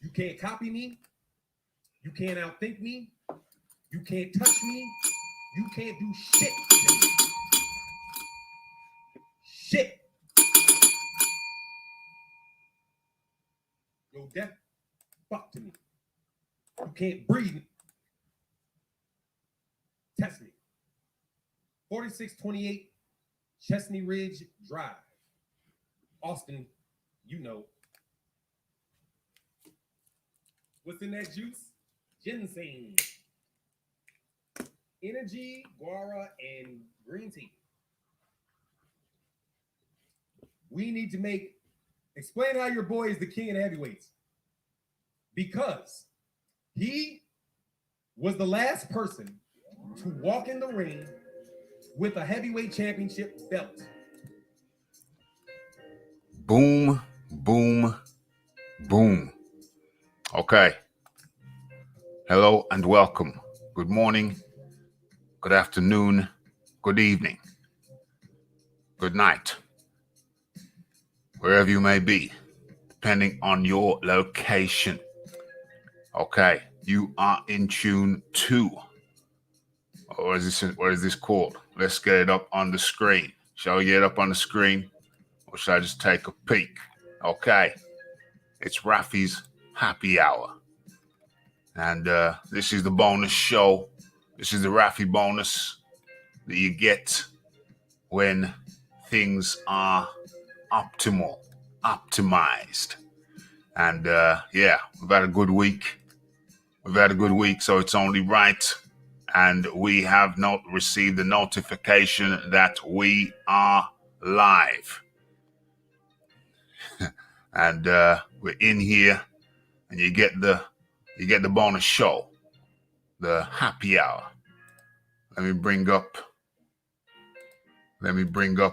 You can't copy me. You can't outthink me. You can't touch me. You can't do shit. Shit. Yo, death, fuck to me. You can't breathe. Test me. 4628 Chestney Ridge Drive. Austin, you know. What's in that juice? Ginseng. Energy, guara, and green tea. We need to explain how your boy is the king of the heavyweights. Because he was the last person to walk in the ring with a heavyweight championship belt. Boom, boom, boom. Okay. Hello and welcome. Good morning, good afternoon, good evening, good night, wherever you may be, depending on your location. Okay, you are in tune to, what is this called? Let's get it up on the screen. Shall we get it up on the screen, or shall I just take a peek? Okay, it's Raphie's Happy Hour. And this is the bonus show. This is the Raphie bonus that you get when things are optimized. And yeah, we've had a good week. So it's only right. And we have not received the notification that we are live. And we're in here, and you get the bonus show, the happy hour. Let me bring up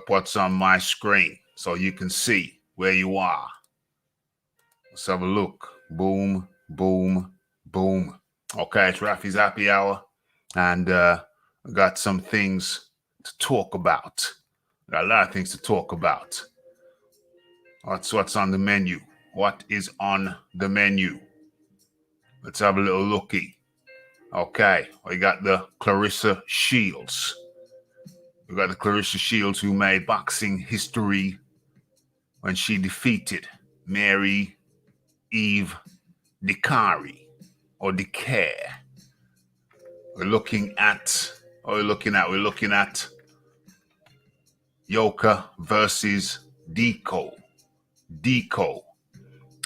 what's on my screen so you can see where you are. Let's have a look. Boom, boom, boom. Okay, it's Raphie's Happy Hour, and I got some things to talk about. Got a lot of things to talk about. What's on the menu? What is on the menu? Let's have a little looky. Okay, we got the Clarissa Shields. We got the Clarissa Shields who made boxing history when she defeated Mary Eve DeCare or DeCare. We're looking at Yoka versus Deco.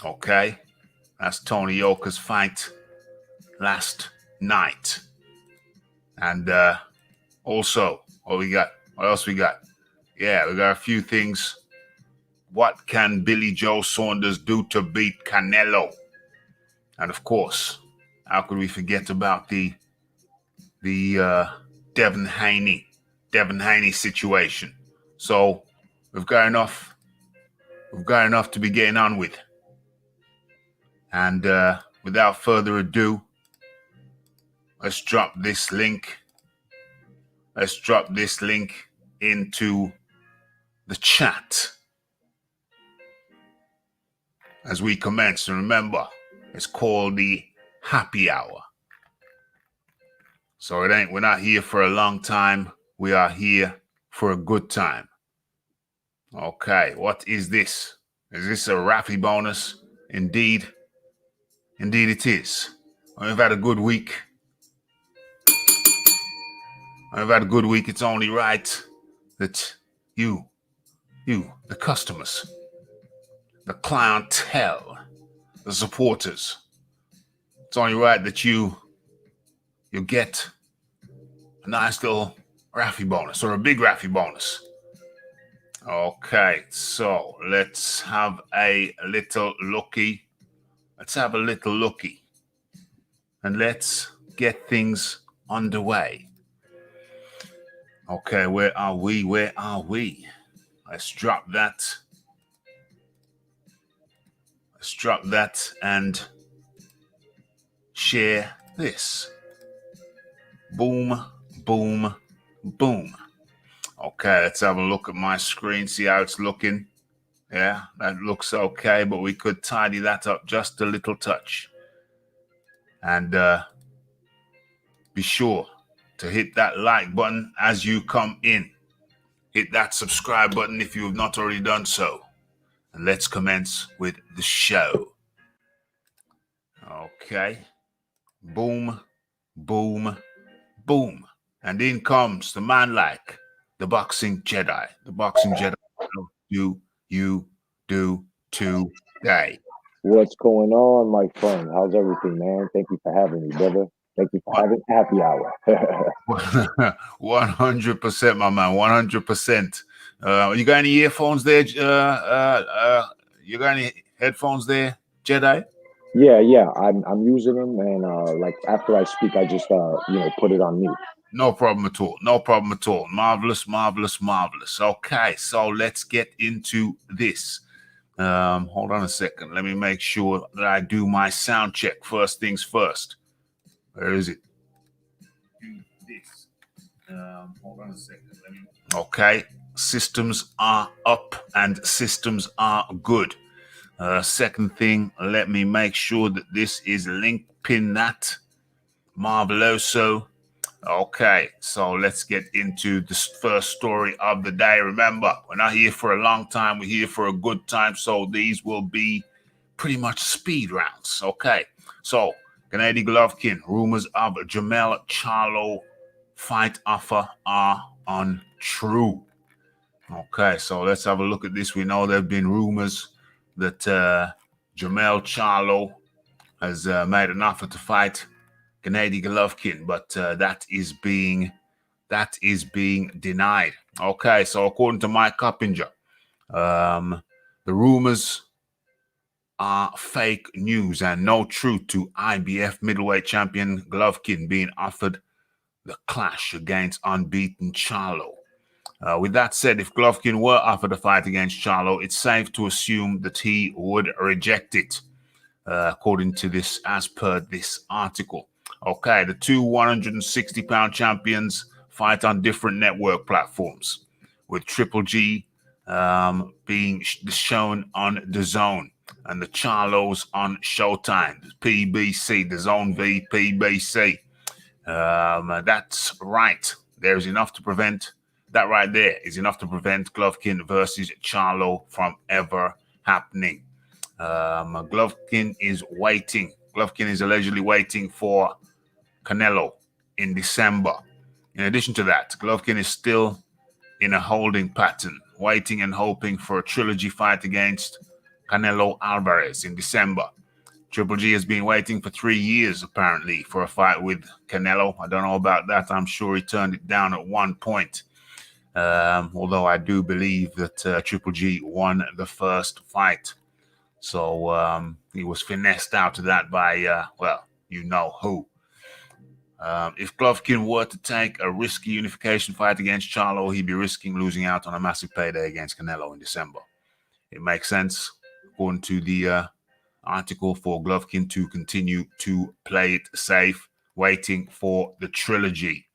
Okay, that's Tony Yoka's fight last night. And also, what else we got? Yeah, we got a few things. What can Billy Joe Saunders do to beat Canelo? And of course, how could we forget about the Devin Haney situation? So we've got enough to be getting on with. And without further ado, let's drop this link into the chat as we commence. And remember, it's called the Happy Hour. So we're not here for a long time. We are here for a good time. Okay, what is this? Is this a Raphie bonus? Indeed it is. We've had a good week. It's only right that you, the customers, the clientele, the supporters, it's only right that you get a nice little Raphie bonus or a big Raphie bonus. Okay, so let's have a little looky. And let's get things underway. Okay, where are we? Let's drop that. And share this. Boom, boom, boom. Okay, let's have a look at my screen, see how it's looking. Yeah, that looks okay, but we could tidy that up just a little touch. And be sure to hit that like button as you come in. Hit that subscribe button if you have not already done so. And let's commence with the show. Okay. Boom, boom, boom. And in comes the man like the boxing Jedi. The boxing Jedi. How do you do today? What's going on, my friend? How's everything, man? Thank you for having me, brother. Thank you for having happy hour. 100%, my man. 100%. You got any earphones there? You got any headphones there, Jedi? Yeah. I'm using them, and like after I speak, I just put it on mute. No problem at all. No problem at all. Marvelous, marvelous, marvelous. Okay, so let's get into this. Hold on a second. Let me make sure that I do my sound check. First things first. Where is it? Do this. Hold on a second. Okay. Systems are up and systems are good. Second thing, let me make sure that this is link pin that. Marveloso. Okay, so let's get into this first story of the day. Remember, we're not here for a long time. We're here for a good time. So these will be pretty much speed rounds. Okay, so Gennady Golovkin, rumors of Jermell Charlo fight offer are untrue. Okay, so let's have a look at this. We know there have been rumors that Jermell Charlo has made an offer to fight Gennady Golovkin, but that is being denied. Okay, so according to Mike Coppinger, the rumors are fake news and no truth to IBF middleweight champion Golovkin being offered the clash against unbeaten Charlo. With that said, if Golovkin were offered a fight against Charlo, it's safe to assume that he would reject it, according to this, as per this article. Okay, the two 160-pound champions fight on different network platforms, with Triple G being shown on DAZN and the Charlos on Showtime, the PBC, DAZN v PBC. That's right. There's enough to prevent that right there is enough to prevent Golovkin versus Charlo from ever happening. Golovkin is waiting. Golovkin is allegedly waiting for Canelo in December. In addition to that, Golovkin is still in a holding pattern, waiting and hoping for a trilogy fight against Canelo Alvarez in December. Triple G has been waiting for 3 years, apparently, for a fight with Canelo. I don't know about that. I'm sure he turned it down at one point. Although I do believe that Triple G won the first fight. So he was finessed out of that by, well, you know who. If Golovkin were to take a risky unification fight against Charlo, he'd be risking losing out on a massive payday against Canelo in December. It makes sense, according to the article, for Golovkin to continue to play it safe, waiting for the trilogy.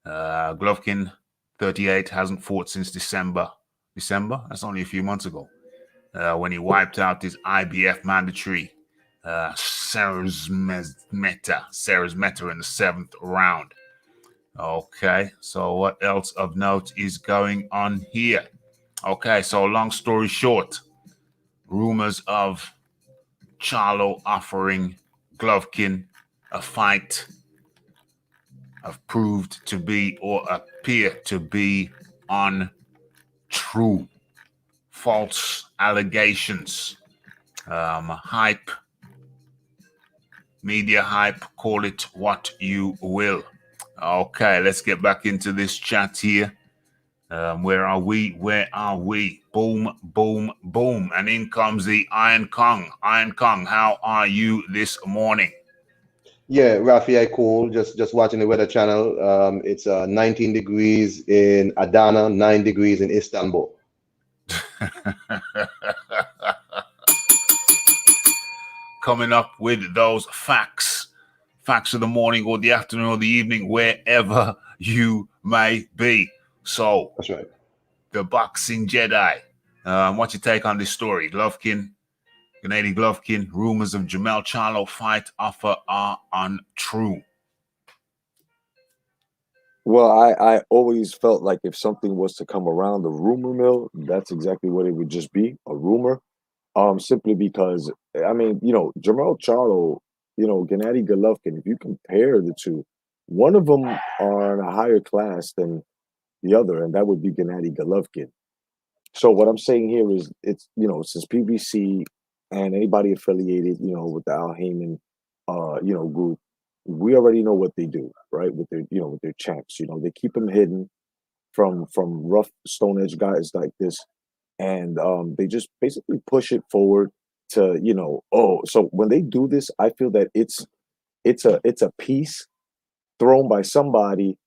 Golovkin, 38, hasn't fought since December? That's only a few months ago, when he wiped out his IBF mandatory Sarah's Meta in the 7th round. Okay, so what else of note is going on here? Okay, so long story short, rumors of Charlo offering Golovkin a fight have proved to be or appear to be untrue. False allegations, hype, media hype, call it what you will. Okay, let's get back into this chat here. Where are we? Boom, boom, boom. And in comes the Iron Kong. Iron Kong, how are you this morning? Yeah, Raphie, cool. Just watching the Weather Channel. It's 19 degrees in Adana, 9 degrees in Istanbul. Coming up with those facts of the morning or the afternoon or the evening, wherever you may be. So that's right. The boxing Jedi, What's your take on this story? Gennady Golovkin, rumors of Jermell Charlo fight offer are untrue. Well, I always felt like if something was to come around the rumor mill, that's exactly what it would just be, a rumor. Simply because I mean, Jermell Charlo, Gennady Golovkin, if you compare the two, one of them are in a higher class than the other, and that would be Gennady Golovkin. So what I'm saying here is it's, since PBC and anybody affiliated, with the Al Heyman group, we already know what they do, right? With their champs. They keep them hidden from rough Stone Edge guys like this, and they just basically push it forward to so when they do this, I feel that it's a piece thrown by somebody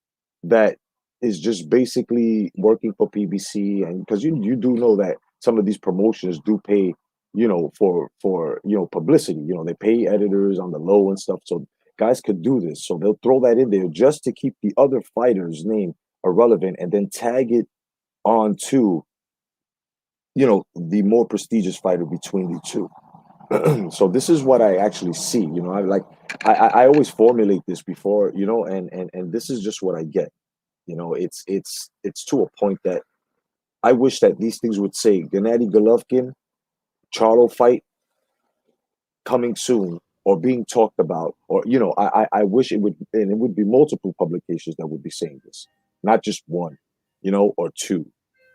that is just basically working for PBC, and because you do know that some of these promotions do pay for publicity. They pay editors on the low and stuff, so guys could do this, so they'll throw that in there just to keep the other fighters' name irrelevant, and then tag it onto the more prestigious fighter between the two. So this is what I actually see. I always formulate this before, and this is just what I get. It's to a point that I wish that these things would say Gennady Golovkin, Charlo fight coming soon, or being talked about, or I wish it would, and it would be multiple publications that would be saying this, not just one, or two.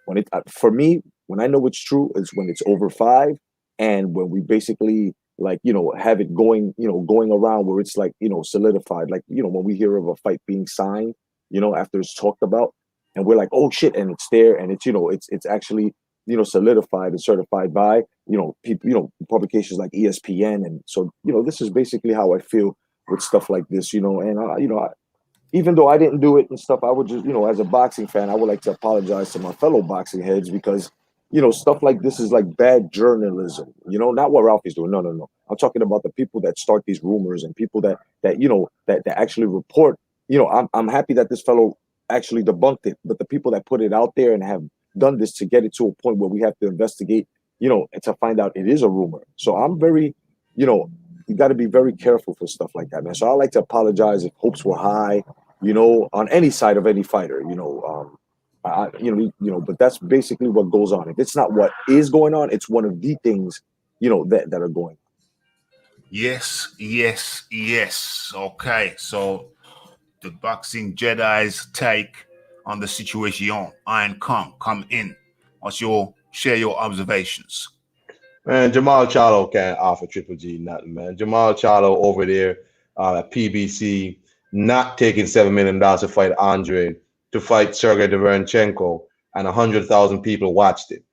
When it for me, when I know it's true, is when it's over 5, and when we basically have it going around where it's solidified, when we hear of a fight being signed, after it's talked about, and we're like, oh shit, and it's there, and it's actually solidified and certified by people, publications like ESPN, and so this is basically how I feel with stuff like this, and even though I didn't do it and stuff, I would just, as a boxing fan, I would like to apologize to my fellow boxing heads, because, stuff like this is like bad journalism, not what Ralphie's doing. No, no, no. I'm talking about the people that start these rumors, and people that actually report. I'm happy that this fellow actually debunked it, but the people that put it out there and have done this to get it to a point where we have to investigate, and to find out it is a rumor. So I'm very, you got to be very careful for stuff like that, man. So I like to apologize if hopes were high, on any side of any fighter, but that's basically what goes on. If it's not what is going on, it's one of the things, that are going on. Yes, yes, yes. Okay, so the Boxing Jedi's take on the situation. Iron Kong, come in. Share your observations? Man, Jermell Charlo can't offer Triple G nothing, man. Jermell Charlo over there at PBC, not taking $7 million to fight Andre, to fight Sergey Deverenchenko, and 100,000 people watched it.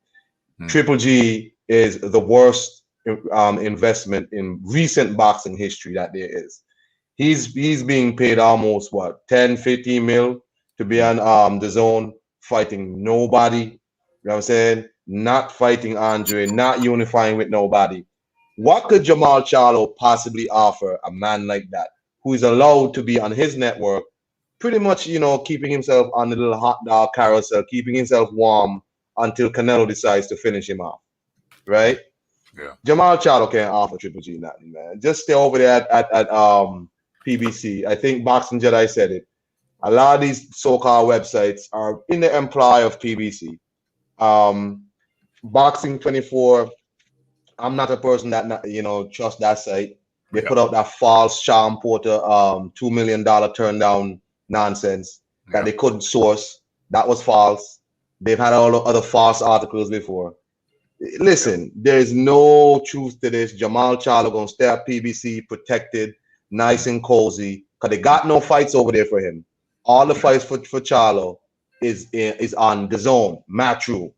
Triple G is the worst investment in recent boxing history that there is. He's being paid almost 10, 15 mil to be on the zone, fighting nobody. You know what I'm saying? Not fighting Andre, not unifying with nobody. What could Jermell Charlo possibly offer a man like that, who is allowed to be on his network, pretty much, keeping himself on the little hot dog carousel, keeping himself warm until Canelo decides to finish him off, right? Yeah. Jermell Charlo can't offer Triple G nothing, man. Just stay over there at PBC. I think Boxing Jedi said it. A lot of these so-called websites are in the employ of PBC. Boxing 24. I'm not a person that trust that site. They put out that false Sean Porter $2 million turn down nonsense that they couldn't source. That was false. They've had all the other false articles before. Listen, there is no truth to this. Jermell Charlo gonna stay at PBC protected, nice and cozy, because they got no fights over there for him. All the fights for Charlo is on the zone, Matchroom.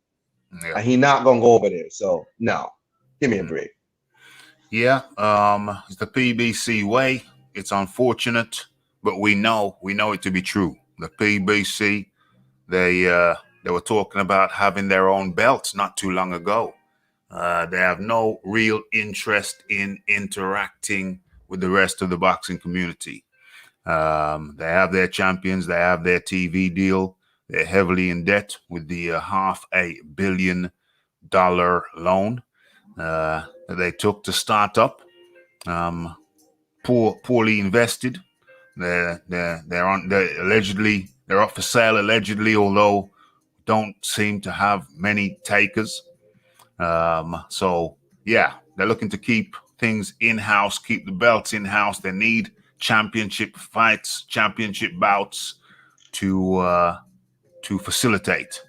Yeah. And he not gonna go over there. So no. Give me a break. Yeah, it's the PBC way. It's unfortunate, but we know it to be true. The PBC, they were talking about having their own belts not too long ago. They have no real interest in interacting with the rest of the boxing community. They have their champions. They have their TV deal. They're heavily in debt with the $500 million loan that they took to start up. Poorly invested. They're up for sale allegedly, although don't seem to have many takers. So yeah, they're looking to keep things in-house, keep the belts in-house. They need championship fights, championship bouts to facilitate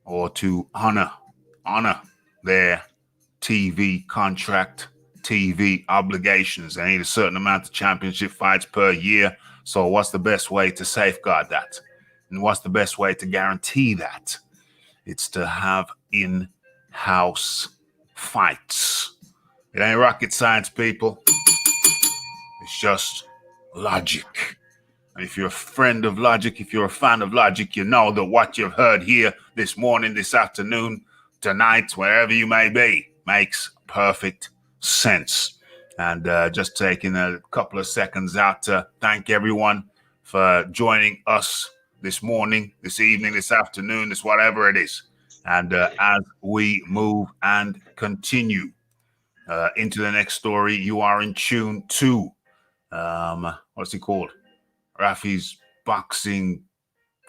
or to honor their TV contract, TV obligations. They need a certain amount of championship fights per year. So what's the best way to safeguard that? And what's the best way to guarantee that? It's to have in-house fights. It ain't rocket science, people. It's just logic. And if you're a friend of logic, if you're a fan of logic, you know that what you've heard here this morning, this afternoon, tonight, wherever you may be, makes perfect sense. And just taking a couple of seconds out to thank everyone for joining us this morning, this evening, this afternoon, this whatever it is. And as we move and continue into the next story, you are in tune to, what's it called? Raphie's Boxing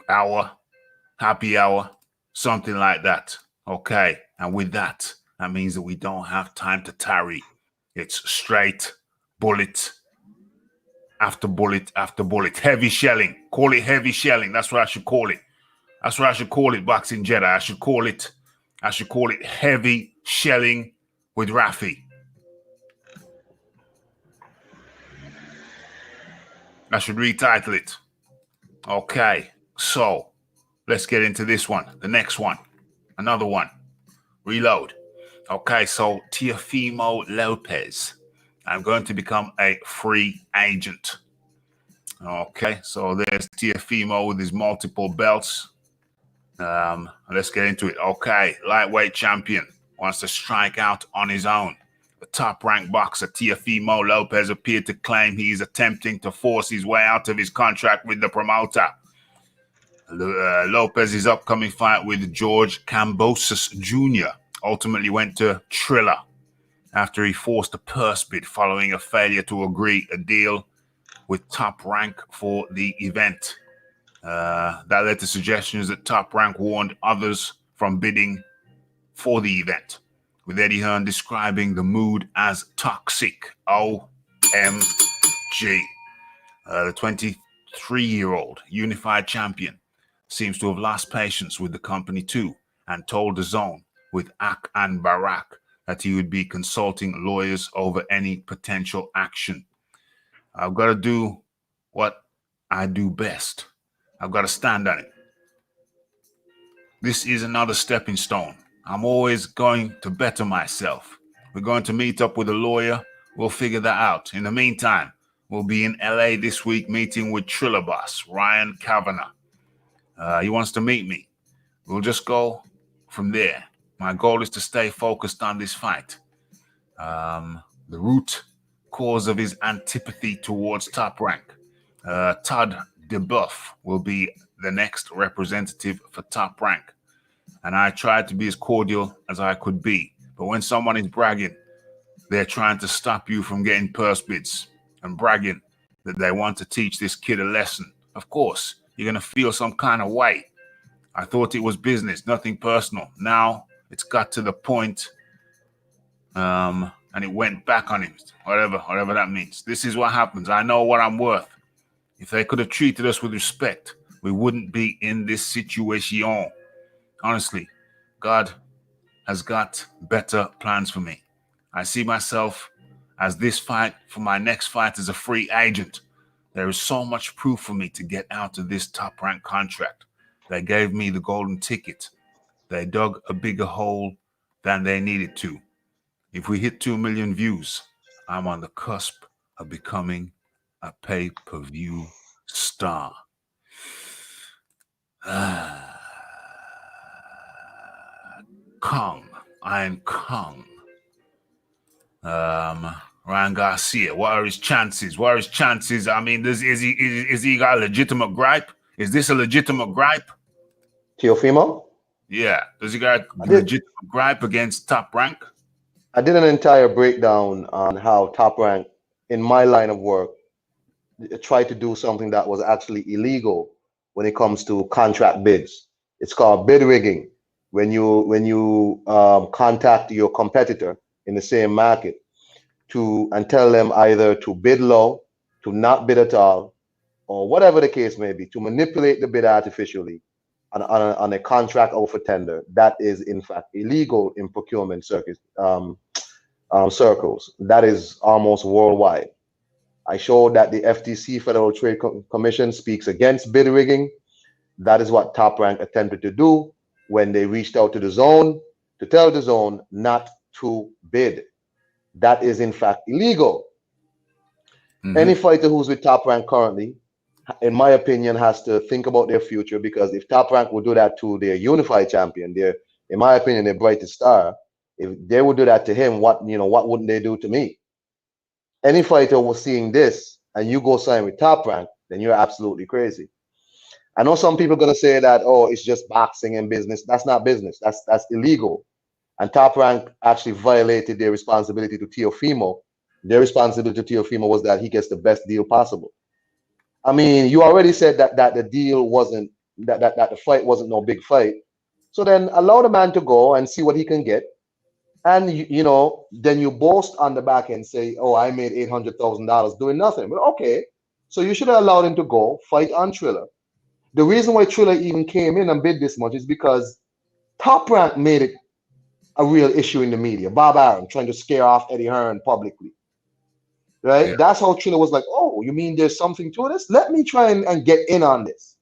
Hour, Happy Hour, something like that. Okay. And with that, that means that we don't have time to tarry. It's straight bullet after bullet after bullet. Heavy shelling. Call it heavy shelling. That's what I should call it. That's what I should call it, Boxing Jedi. I should call it heavy shelling with Raphie. I should retitle it. Okay, so let's get into this one. The next one. Another one. Reload. Okay, so Teofimo Lopez. I'm going to become a free agent. Okay, so there's Teofimo with his multiple belts. Let's get into it. Okay, lightweight champion wants to strike out on his own. The top-ranked boxer Teofimo Lopez appeared to claim he's attempting to force his way out of his contract with the promoter. Lopez's upcoming fight with George Kambosos Jr. ultimately went to Triller after he forced a purse bid following a failure to agree a deal with Top Rank for the event. That led to suggestions that Top Rank warned others from bidding for the event, with Eddie Hearn describing the mood as toxic. OMG. The 23-year-old unified champion seems to have lost patience with the company too, and told the Zone with Ak and Barak that he would be consulting lawyers over any potential action. I've got to do what I do best. I've got to stand on it. This is another stepping stone. I'm always going to better myself. We're going to meet up with a lawyer. We'll figure that out. In the meantime, we'll be in LA this week meeting with Triller boss, Ryan Kavanagh. He wants to meet me. We'll just go from there. My goal is to stay focused on this fight. The root cause of his antipathy towards Top Rank. Todd DeBuff will be the next representative for Top Rank. And I tried to be as cordial as I could be. But when someone is bragging, they're trying to stop you from getting purse bids and bragging that they want to teach this kid a lesson. Of course, you're going to feel some kind of way. I thought it was business, nothing personal. Now it's got to the point, and it went back on him. Whatever that means. This is what happens. I know what I'm worth. If they could have treated us with respect, we wouldn't be in this situation. Honestly, God has got better plans for me. I see myself as this fight for my next fight as a free agent. There is so much proof for me to get out of this Top Rank contract. They gave me the golden ticket. They dug a bigger hole than they needed to. If we hit 2 million views, I'm on the cusp of becoming a pay-per-view star. Iron Kong. Ryan Garcia. What are his chances? I mean, is he got a legitimate gripe? Is this a legitimate gripe? Teofimo? Yeah. Does he got I a did. legitimate gripe against Top Rank? I did an entire breakdown on how Top Rank, in my line of work, tried to do something that was actually illegal when it comes to contract bids. It's called bid rigging. When you contact your competitor in the same market and tell them either to bid low, to not bid at all, or whatever the case may be, to manipulate the bid artificially on a contract out for tender, that is in fact illegal in procurement circles. That is almost worldwide. I showed that the FTC, Federal Trade Commission, speaks against bid rigging. That is what Top Rank attempted to do when they reached out to the zone to tell the zone not to bid. That is in fact illegal. Any fighter who's with Top Rank currently, in my opinion, has to think about their future, because if Top Rank would do that to their unified champion, in my opinion, their brightest star, if they would do that to him, what wouldn't they do to me? Any fighter was seeing this and you go sign with Top Rank, then you're absolutely crazy. I know some people are gonna say that, oh, it's just boxing and business. That's not business. That's illegal. And Top Rank actually violated their responsibility to Teofimo. Their responsibility to Teofimo was that he gets the best deal possible. I mean, you already said that the deal wasn't that the fight wasn't no big fight. So then allow the man to go and see what he can get. And then you boast on the back and say, "Oh, I made $800,000 doing nothing." But okay, so you should have allowed him to go fight on Triller. The reason why Triller even came in and bid this much is because Top Rank made it a real issue in the media. Bob Arum trying to scare off Eddie Hearn publicly, right? Yeah. That's how Triller was like, "Oh, you mean there's something to this? Let me try and get in on this."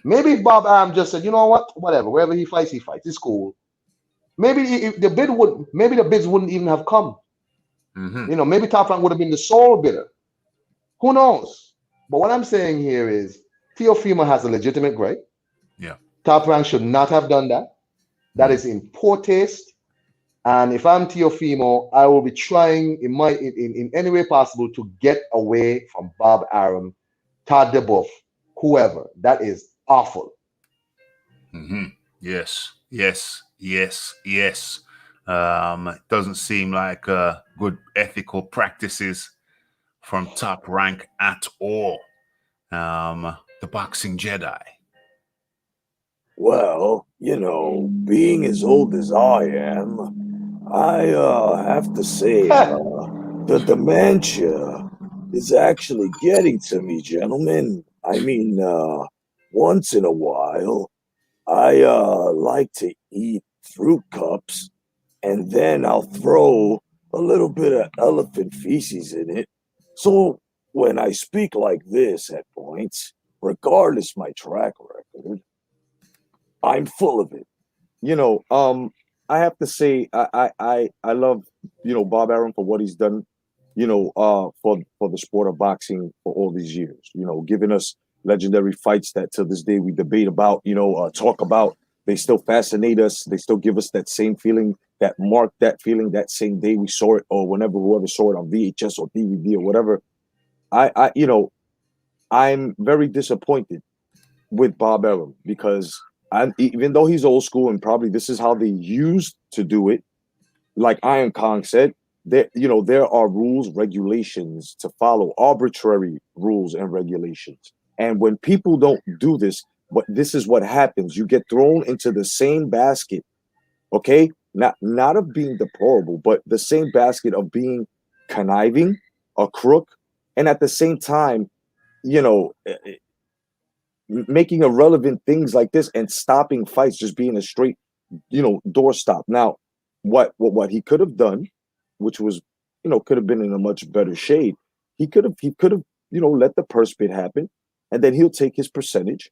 Maybe if Bob Arum just said, "You know what? Whatever. Wherever he fights, he fights. It's cool." Maybe the bids wouldn't even have come. Maybe Top Rank would have been the sole bidder. Who knows? But what I'm saying here is Teofimo has a legitimate gripe. Yeah. Top Rank should not have done that. That is in poor taste. And if I'm Teofimo, I will be trying in any way possible to get away from Bob Arum, Todd DeBuff, whoever. That is awful. Yes. It doesn't seem like good ethical practices from Top Rank at all. The boxing Jedi. Well, being as old as I am, I have to say the dementia is actually getting to me, gentlemen. I mean, once in a while, I like to eat fruit cups, and then I'll throw a little bit of elephant feces in it. So when I speak like this at points, regardless my track record, I'm full of it. I have to say I love Bob Arum for what he's done, for the sport of boxing for all these years. Giving us legendary fights that to this day we debate about, talk about. They still fascinate us. They still give us that same feeling, that feeling that same day we saw it, or whoever saw it on VHS or DVD or whatever. I'm very disappointed with Bob Arum because even though he's old school and probably this is how they used to do it, like Iron Kong said, there are rules, regulations to follow, arbitrary rules and regulations. And when people don't do this, but this is what happens. You get thrown into the same basket, okay? Not of being deplorable, but the same basket of being conniving, a crook, and at the same time, making irrelevant things like this and stopping fights, just being a straight, doorstop. Now, what he could have done, which was, could have been in a much better shade. He could have, let the purse bid happen, and then he'll take his percentage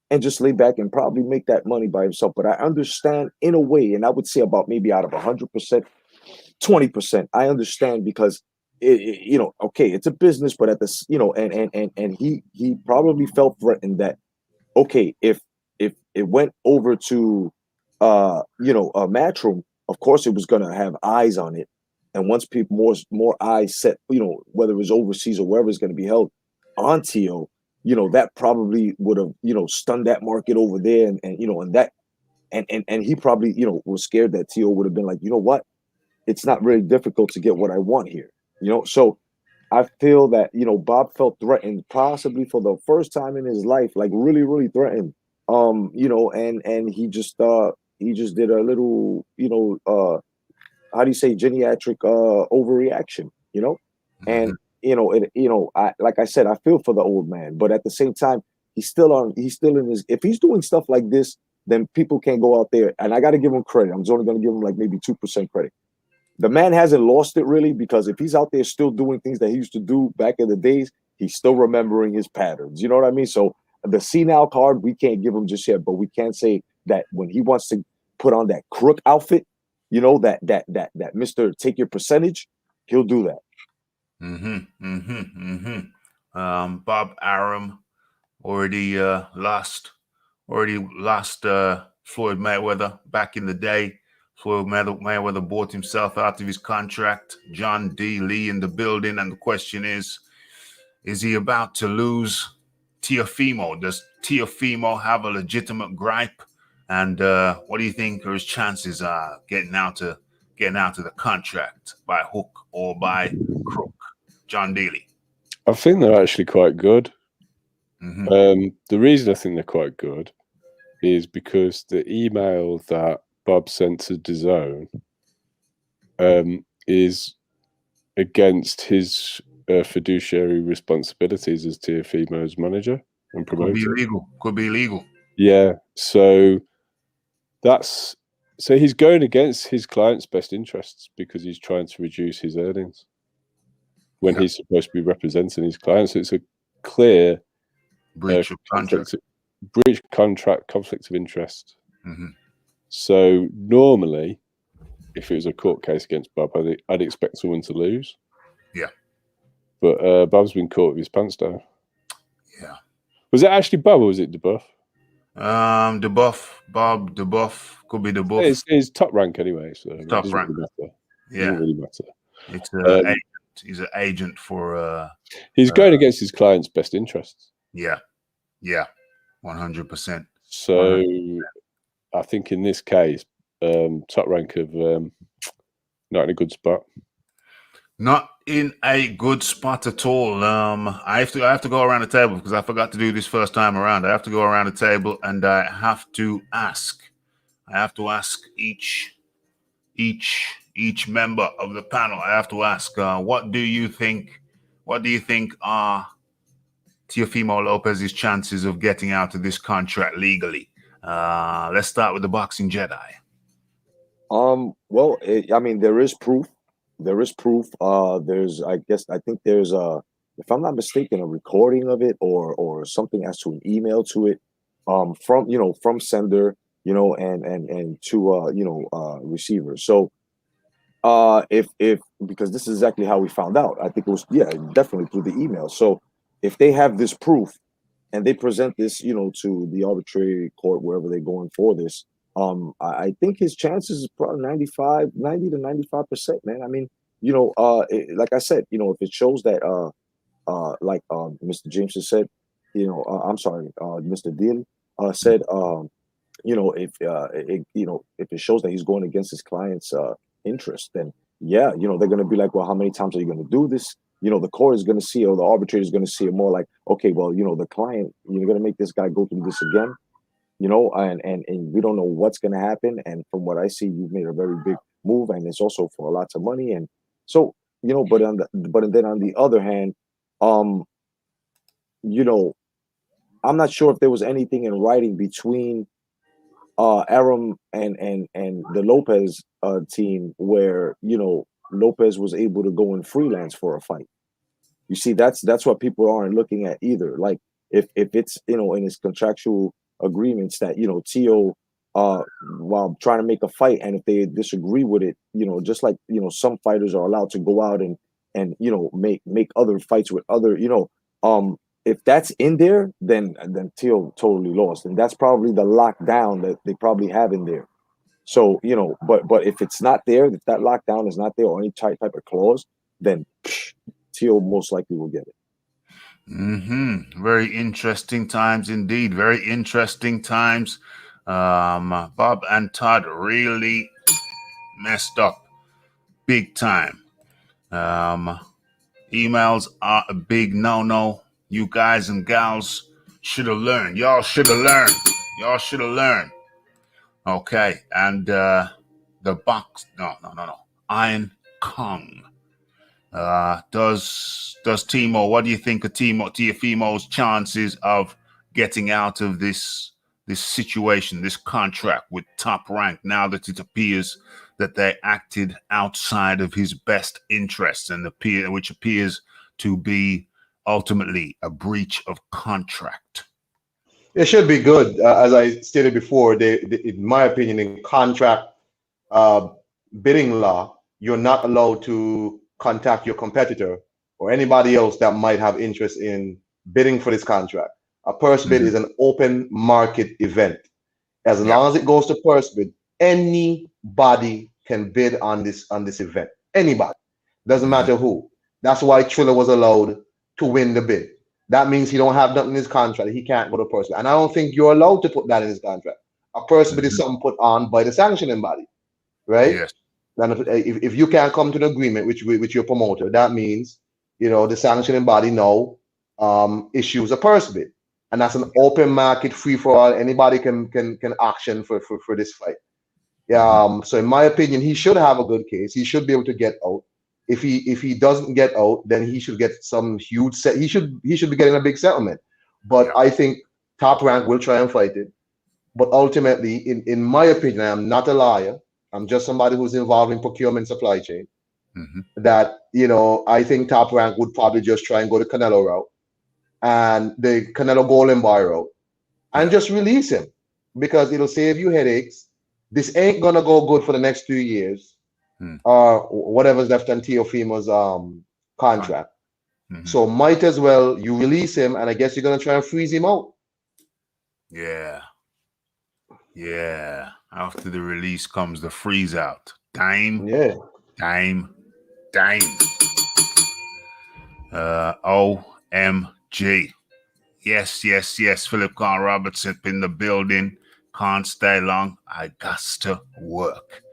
and just lay back and probably make that money by himself. But I understand in a way, and I would say about maybe out of 100%, 20%, I understand because okay, it's a business, but at this, and he probably felt threatened that, okay, if it went over to Matchroom, of course it was gonna have eyes on it. And once people more eyes set, whether it was overseas or wherever it's gonna be held on TO, that probably would have, stunned that market over there and that and he probably, you know, was scared that T.O. would have been like, you know what, it's not really difficult to get what I want here, you know. So I feel that, you know, Bob felt threatened, possibly for the first time in his life, like really, really threatened. You know, and he just did a little, you know, how do you say, geriatric overreaction, you know? And I, like I said, I feel for the old man, but at the same time, he's still in his, if he's doing stuff like this, then people can't go out there, and I got to give him credit. I'm only going to give him like maybe 2% credit. The man hasn't lost it really, because if he's out there still doing things that he used to do back in the days, he's still remembering his patterns. You know what I mean? So the senile card, we can't give him just yet, but we can say that when he wants to put on that crook outfit, you know, that Mr. Take your percentage, he'll do that. Bob Arum already lost Floyd Mayweather back in the day. Floyd Mayweather bought himself out of his contract. John D. Lee in the building, and the question is he about to lose Teofimo? Does Teofimo have a legitimate gripe? And what do you think are his chances getting out of the contract by hook or by crook? John Daly. I think they're actually quite good. The reason I think they're quite good is because the email that Bob sent to DAZN is against his fiduciary responsibilities as Teofimo's manager and promoter. Could be illegal. Yeah, so he's going against his client's best interests because he's trying to reduce his earnings when he's supposed to be representing his clients. So it's a clear breach of contract. Conflict of interest. So normally, if it was a court case against Bob, I'd expect someone to lose. Yeah. But Bob's been caught with his pants down. Yeah. Was it actually Bob or was it DeBuff? Bob DeBuff, could be DeBuff. It's top rank anyway, so top rank. Really matter. Yeah. It doesn't really matter. It's agent. He's an agent for. He's going against his client's best interests. Yeah, 100%. So 100%. I think in this case, top rank of not in a good spot. Not in a good spot at all. I have to go around the table because I forgot to do this first time around. I have to go around the table and I have to ask each member of the panel. I have to ask, what do you think are Teofimo Lopez's chances of getting out of this contract legally? Let's start with the boxing Jedi. Well, I mean, there is proof. There's, I think there's if I'm not mistaken, a recording of it or something as to an email to it, from sender, and to receiver. So, if because this is exactly how we found out. I think it was definitely through the email. So, if they have this proof and they present this, to the arbitrary court wherever they're going for this. I think his chances is probably 90 to 95%, man. I mean, like I said, if it shows that, like Mr. James has said, I'm sorry, Mr. Deal said, if it shows that he's going against his client's interest, then they're going to be like, well, how many times are you going to do this? The court is going to see, or the arbitrator is going to see it more like, okay, well, the client, you're going to make this guy go through this again. And we don't know what's going to happen. And from what I see, you've made a very big move, and it's also for lots of money. And so, but then on the other hand, I'm not sure if there was anything in writing between Arum and the Lopez team where Lopez was able to go and freelance for a fight. You see, that's what people aren't looking at either. Like if it's in his contractual agreements that Tio while trying to make a fight, and if they disagree with it, just like some fighters are allowed to go out and make other fights with other if that's in there, then Tio totally lost, and that's probably the lockdown that they probably have in there. So but if it's not there, if that lockdown is not there or any type of clause, then Tio most likely will get it. Very interesting times indeed. Very interesting times. Bob and Todd really messed up big time. Emails are a big no-no. You guys and gals should have learned. Y'all should have learned. Y'all should have learned. Okay, and the box. No. Iron Kong. Does Timo? What do you think of Tiafimo's chances of getting out of this situation, this contract with Top Rank, now that it appears that they acted outside of his best interests, and which appears to be ultimately a breach of contract? It should be good. As I stated before, in my opinion, in contract bidding law, you're not allowed to contact your competitor or anybody else that might have interest in bidding for this contract. A purse bid is an open market event. As long as it goes to purse bid, anybody can bid on this event. Anybody. Doesn't matter who. That's why Triller was allowed to win the bid. That means he don't have nothing in his contract. He can't go to purse bid. And I don't think you're allowed to put that in his contract. A purse bid is something put on by the sanctioning body, right? Yes. And if you can't come to an agreement with your promoter, that means, you know, the sanctioning body now issues a purse bid, and that's an open market, free for all. Anybody can action for this fight. So in my opinion, he should have a good case. He should be able to get out. If he doesn't get out, then he should get some huge set. He should be getting a big settlement. But I think Top Rank will try and fight it. But ultimately, in my opinion, I am not a liar. I'm just somebody who's involved in procurement supply chain. That, you know, I think Top Rank would probably just try and go the Canelo route and the Canelo Golden Boy route and just release him, because it'll save you headaches. This ain't gonna go good for the next 2 years or whatever's left on Teofimo's contract. So might as well you release him, and I guess you're gonna try and freeze him out. Yeah. After the release comes the freeze out. Dime. OMG. Yes. Philip Carl Robertson in the building. Can't stay long. I got to work.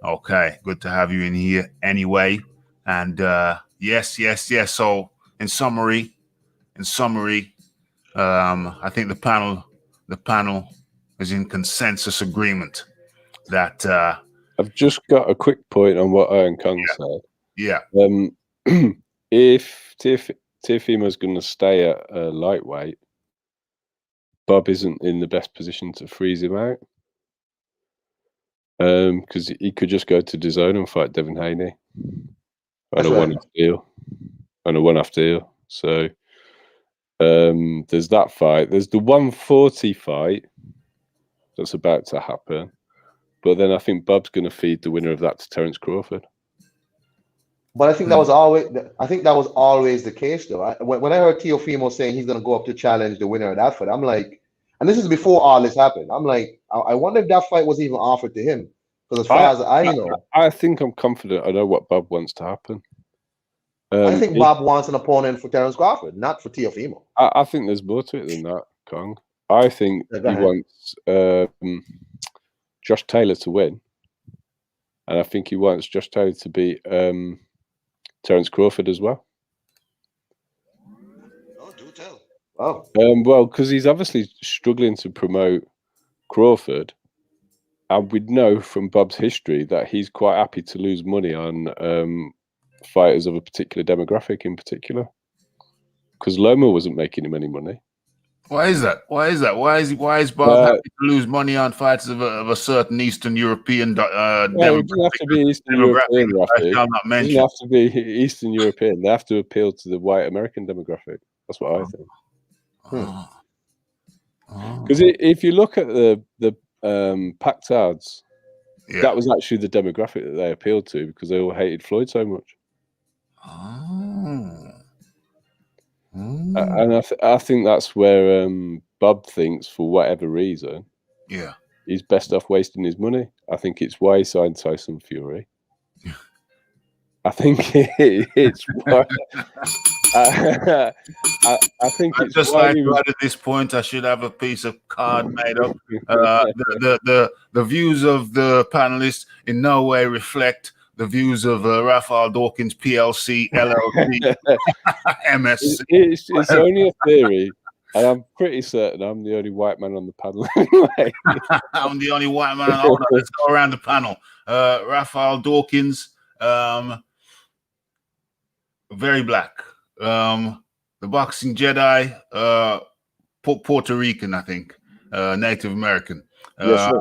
Okay. Good to have you in here anyway. And yes. So in summary, I think the panel is in consensus agreement that I've just got a quick point on what Iron Kong said. If Teofima's going to stay at lightweight, Bob isn't in the best position to freeze him out, because he could just go to DAZN and fight Devin Haney on a one-off deal. So there's that fight. There's the 140 fight that's about to happen, but then I think Bob's going to feed the winner of that to Terence Crawford. But I think that was always the case, though. When I heard Teofimo saying he's going to go up to challenge the winner of that fight, I'm like, and this is before all this happened, I'm like, I wonder if that fight was even offered to him. Because as far as I know, I think I'm confident I know what Bob wants to happen. I think Bob wants an opponent for Terence Crawford, not for Teofimo. I think there's more to it than that, Kong. I think he wants Josh Taylor to win, and I think he wants Josh Taylor to beat Terence Crawford as well. Oh, do tell. Oh. Well, because he's obviously struggling to promote Crawford, and we know from Bob's history that he's quite happy to lose money on fighters of a particular demographic in particular. Because Loma wasn't making him any money. Why is that? Why is Bob happy to lose money on fighters of a certain Eastern European demographic? It doesn't have to be Eastern European, Raphie. It doesn't have to be Eastern European. They have to appeal to the white American demographic. That's what I think. Because if you look at the Pactards, that was actually the demographic that they appealed to, because they all hated Floyd so much. And I think that's where Bob thinks, for whatever reason, he's best off wasting his money. I think it's why he signed Tyson Fury. I think it's I think I it's just like widely right at this point, I should have a piece of card made up. The views of the panelists in no way reflect the views of Raphael Dawkins PLC LLC MS. it's only a theory, and I'm pretty certain I'm the only white man on the panel anyway. I'm the only white man. Hold on, let's go around the panel. Raphael Dawkins, very black. The Boxing Jedi, Puerto Rican, I think, Native American. Yes, sir.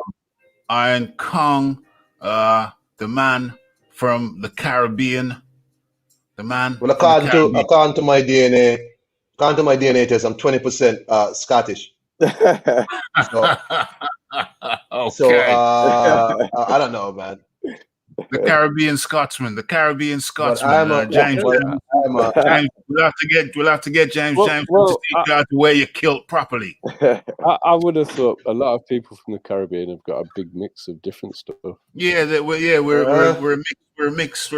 Iron Kong, the man from the Caribbean. The man. Well, according to my DNA, test, I'm 20% Scottish. Okay. So I don't know, man. The Caribbean Scotsman. But I'm a James. James, We'll have to get James. Well, James well, to teach you how to wear your kilt properly. I would have thought a lot of people from the Caribbean have got a big mix of different stuff. Yeah, we're a mixed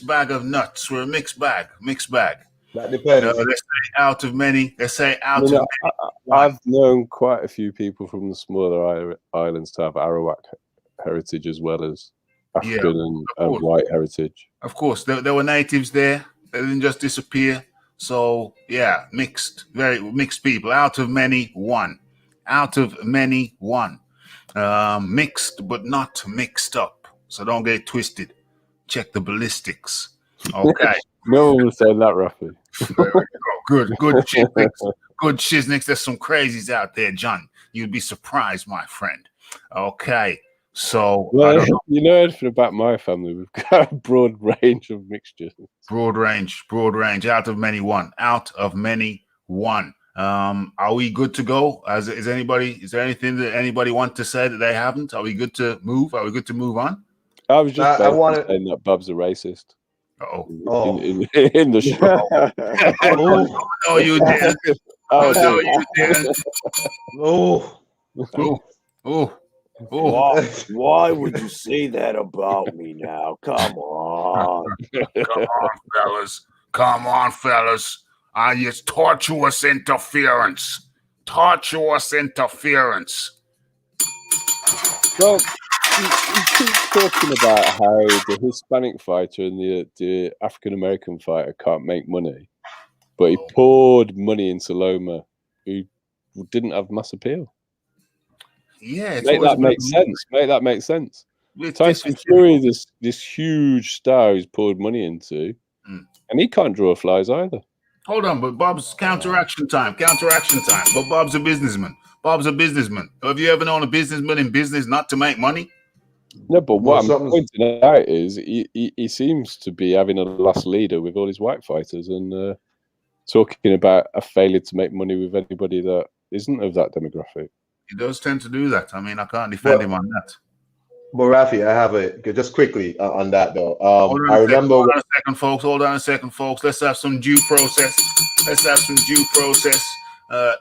bag of nuts. We're a mixed bag. That depends. They say out of many. They say out of many. I've known quite a few people from the smaller islands to have Arawak heritage as well as African and white heritage. Of course, there were natives there. They didn't just disappear. So yeah, very mixed people. Out of many, one. Mixed, but not mixed up. So don't get twisted. Check the ballistics. Okay. No one will say that, Raphie. Good shiznix. Good shiznix. There's some crazies out there, John. You'd be surprised, my friend. Okay. So, well, you know anything about my family? We've got a broad range of mixtures. Broad range. Out of many, one. Are we good to go? Is there anything that anybody want to say that they haven't? Are we good to move? Are we good to move on? I was just saying that Bub's a racist. In the show. Oh, you did. Why would you say that about me now? Come on. Come on, fellas. It's tortuous interference. Well, he keeps talking about how the Hispanic fighter and the African American fighter can't make money, but he poured money into Loma, who didn't have mass appeal. Yeah, make that make sense. Tyson Fury, this huge star who's poured money into, and he can't draw flies either. Hold on, but Bob's counteraction time. But Bob's a businessman. Have you ever known a businessman in business not to make money? No, but what I'm pointing out is he seems to be having a lost leader with all his white fighters and talking about a failure to make money with anybody that isn't of that demographic. He does tend to do that. I mean, I can't defend him on that. But Raphie, I have just quickly on that though. Hold on a second, folks. Let's have some due process.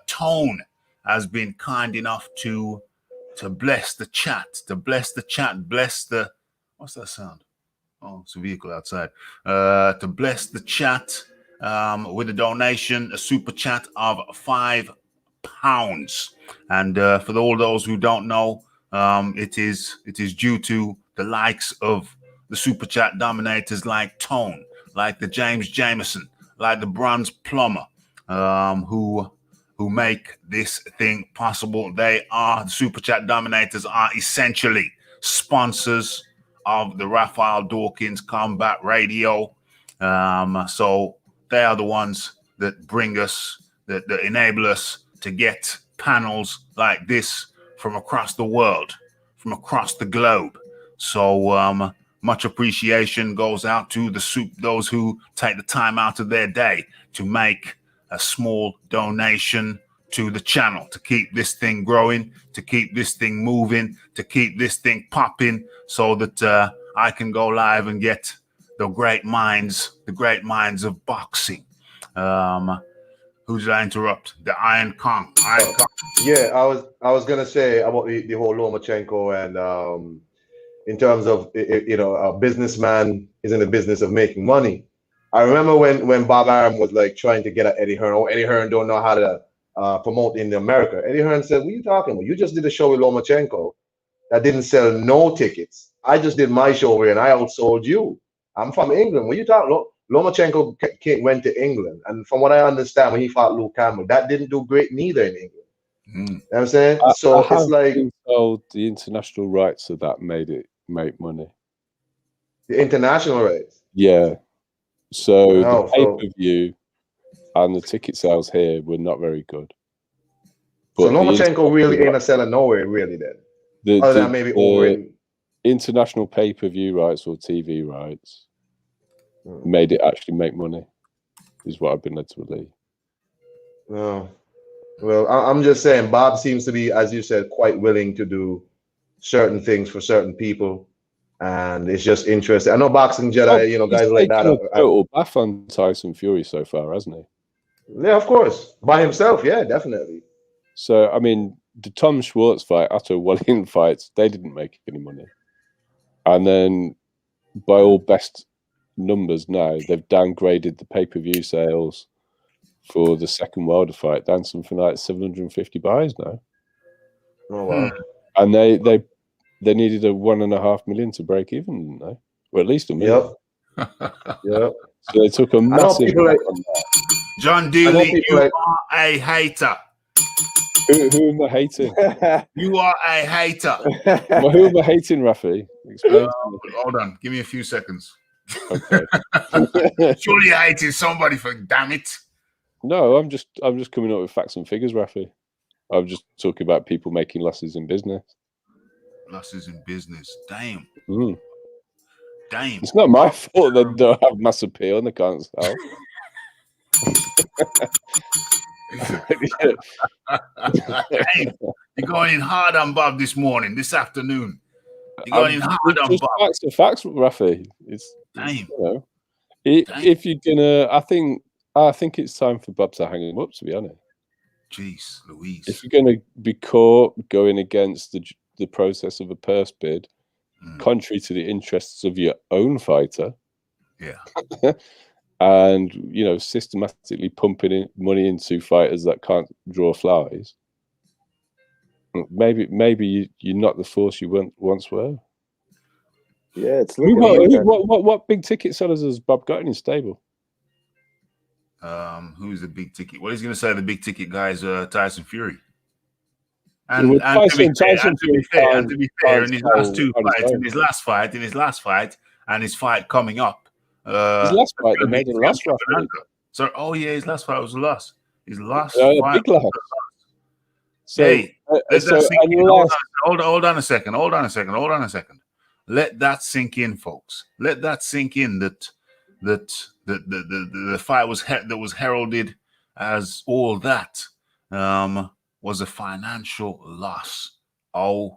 Tone has been kind enough to bless the chat. What's that sound? Oh, it's a vehicle outside. To bless the chat with a donation, a super chat of £5. And for all those who don't know, it is due to the likes of the super chat dominators like Tone, like the James Jameson, like the Bronze Plumber, who make this thing possible. The super chat dominators are essentially sponsors of the Raphael Dawkins Combat Radio. So they are the ones that bring us, that enable us to get panels like this from across the world, from across the globe. So much appreciation goes out to those who take the time out of their day to make a small donation to the channel, to keep this thing growing, to keep this thing moving, to keep this thing popping, so that I can go live and get the great minds of boxing. Who did I interrupt? The Iron Kong. Yeah, I was gonna say about the whole Lomachenko and in terms of a businessman is in the business of making money. I remember when Bob Arum was like trying to get at Eddie Hearn. Oh, Eddie Hearn don't know how to promote in America. Eddie Hearn said, "What are you talking about? You just did a show with Lomachenko that didn't sell no tickets. I just did my show here and I outsold you. I'm from England. When you talk, Lomachenko went to England, and from what I understand, when he fought Luke Campbell, that didn't do great neither in England. You know what I'm saying? So I it's like been told the international rights of that made it make money. the international race. Yeah. So Wow, the pay-per-view and the ticket sales here were not very good. So But the Lomachenko really ain't a selling nowhere, really, then. Other than maybe over in international pay-per-view rights or TV rights made it actually make money, is what I've been led to believe. No. Well, I'm just saying, Bob seems to be, as you said, quite willing to do certain things for certain people, and it's just interesting. I know Boxing Jedi, guys like that. Total bath on Tyson Fury so far, hasn't he? Yeah, of course, by himself. Yeah, definitely. So, I mean, the Tom Schwartz fight, Otto Wallin fights, they didn't make any money. And then, by all best numbers now, they've downgraded the pay-per-view sales for the second Wilder fight down something like 750 buys now. Oh, wow. And they needed a 1.5 million to break even, didn't they? Or at least $1 million. Yep. So they took a massive people like John Dooley, you are a hater. Who am I hating? You are a hater. Well, who am I hating, Raphie? Hold on, give me a few seconds. Okay. Surely you're hating somebody, for damn it. No, I'm just coming up with facts and figures, Raphie. I'm just talking about people making losses in business. Losses in business. Damn. Damn. It's not my fault they don't have mass appeal and they can't sell. Damn. You're going in hard on Bob this afternoon. You're going in hard on Bob. Facts are facts, Raphie. Damn. If you're gonna, I think it's time for Bob to hang him up, to be honest. Jeez, Louise. If you're going to be caught going against the process of a purse bid, contrary to the interests of your own fighter, and systematically pumping in money into fighters that can't draw flies, maybe you're not the force you once were. Yeah, it's looking what big ticket sellers has Bob got in his stable? Who's the big ticket? What he's going to say? The big ticket guy is Tyson Fury. And to be fair, in his last two fights, in his last fight, and his fight coming up. His last fight, they made a loss. So, his last fight was a loss. His last fight, big loss. So, hey, hold on a second. Let that sink in, folks. Let that sink in. That the fight was heralded as all that was a financial loss. OMG.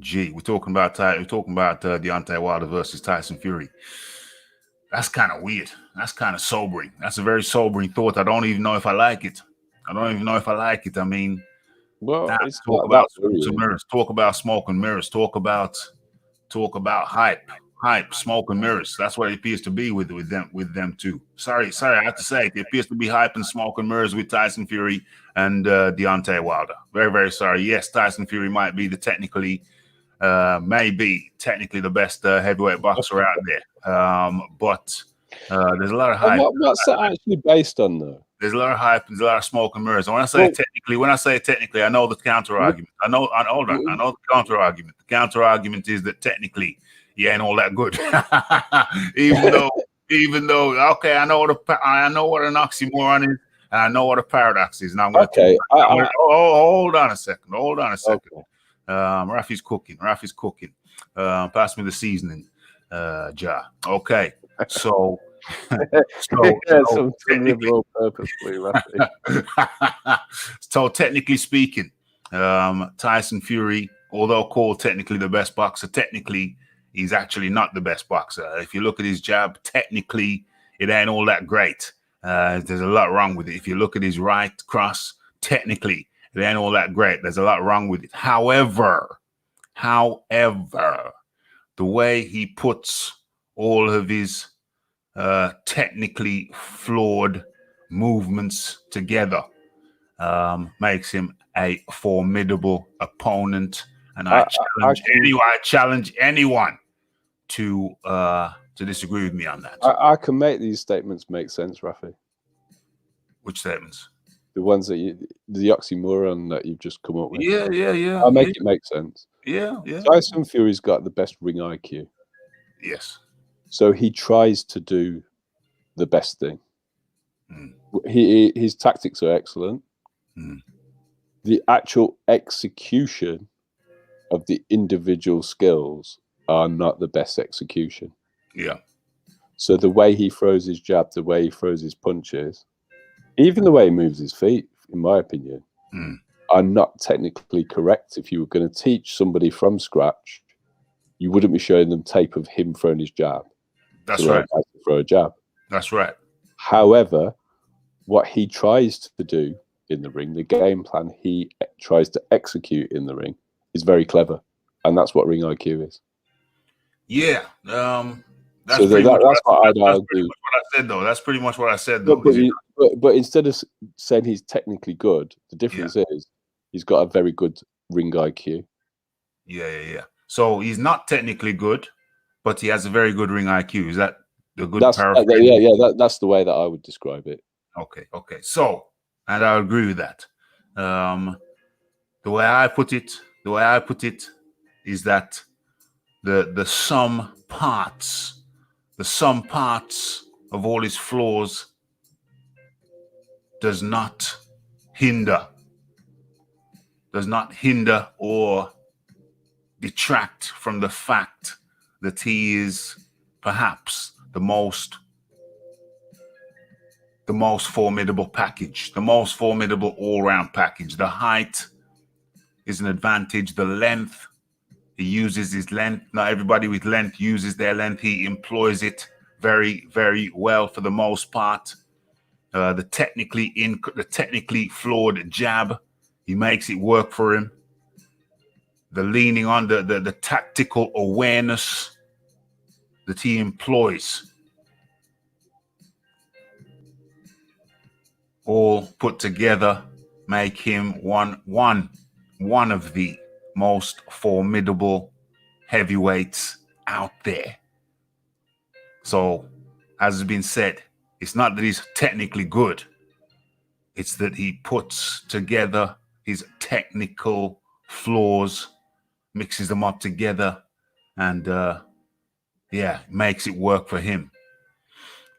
We're talking about Deontay Wilder versus Tyson Fury. That's kind of weird. That's kind of sobering. That's a very sobering thought. I don't even know if I like it. I mean, it's talk about mirrors. Talk about smoke and mirrors. Talk about hype, smoke and mirrors. That's what it appears to be with them too. Sorry, I have to say it appears to be hype and smoke and mirrors with Tyson Fury and Deontay Wilder. Very, very sorry. Yes, Tyson Fury might be technically the best heavyweight boxer out there. But there's a lot of hype. What's that actually based on, though? There's a lot of hype. There's a lot of smoke and mirrors. And when I say technically, I know the counter argument. I know the counter argument. The counter argument is that technically he ain't all that good. even though, okay, I know what an oxymoron is, and I know what a paradox is. Now I'm going to hold on a second. Okay. Raphie's cooking. Pass me the seasening jar. Okay, so so technically speaking, Tyson Fury, although called technically the best boxer, technically he's actually not the best boxer. If you look at his jab, technically it ain't all that great. There's a lot wrong with it. If you look at his right cross, technically it ain't all that great. There's a lot wrong with it. However, However, the way he puts all of his technically flawed movements together makes him a formidable opponent. And I challenge anyone to disagree with me on that. I can make these statements make sense, Raphie. Which statements? The ones that the oxymoron that you've just come up with. Yeah. I'll make it make sense. Yeah. Tyson Fury's got the best ring IQ. Yes. So he tries to do the best thing. His tactics are excellent. The actual execution of the individual skills are not the best execution. Yeah. So the way he throws his jab, the way he throws his punches, even the way he moves his feet, in my opinion, are not technically correct. If you were going to teach somebody from scratch, you wouldn't be showing them tape of him throwing his jab. That's right. To throw a jab. That's right. However, what he tries to do in the ring, the game plan he tries to execute in the ring, is very clever, and that's what ring IQ is. Yeah. That's so pretty much what I'd argue. What I said, though. That's pretty much what I said, though. But instead of saying he's technically good, the difference is he's got a very good ring IQ. Yeah. So he's not technically good, but he has a very good ring IQ. Is that the good paraphrase? That's the way that I would describe it. Okay. So, and I agree with that. The way I put it is that the sum parts of all his flaws does not hinder or detract from the fact that he is perhaps the most formidable package, the most formidable all-round package. The height is an advantage. The length, he uses his length. Not everybody with length uses their length. He employs it very, very well for the most part. The technically flawed jab, he makes it work for him. The leaning on the tactical awareness that he employs, all put together, make him one of the most formidable heavyweights out there. So, as has been said, it's not that he's technically good. It's that he puts together his technical flaws, mixes them up together, and makes it work for him.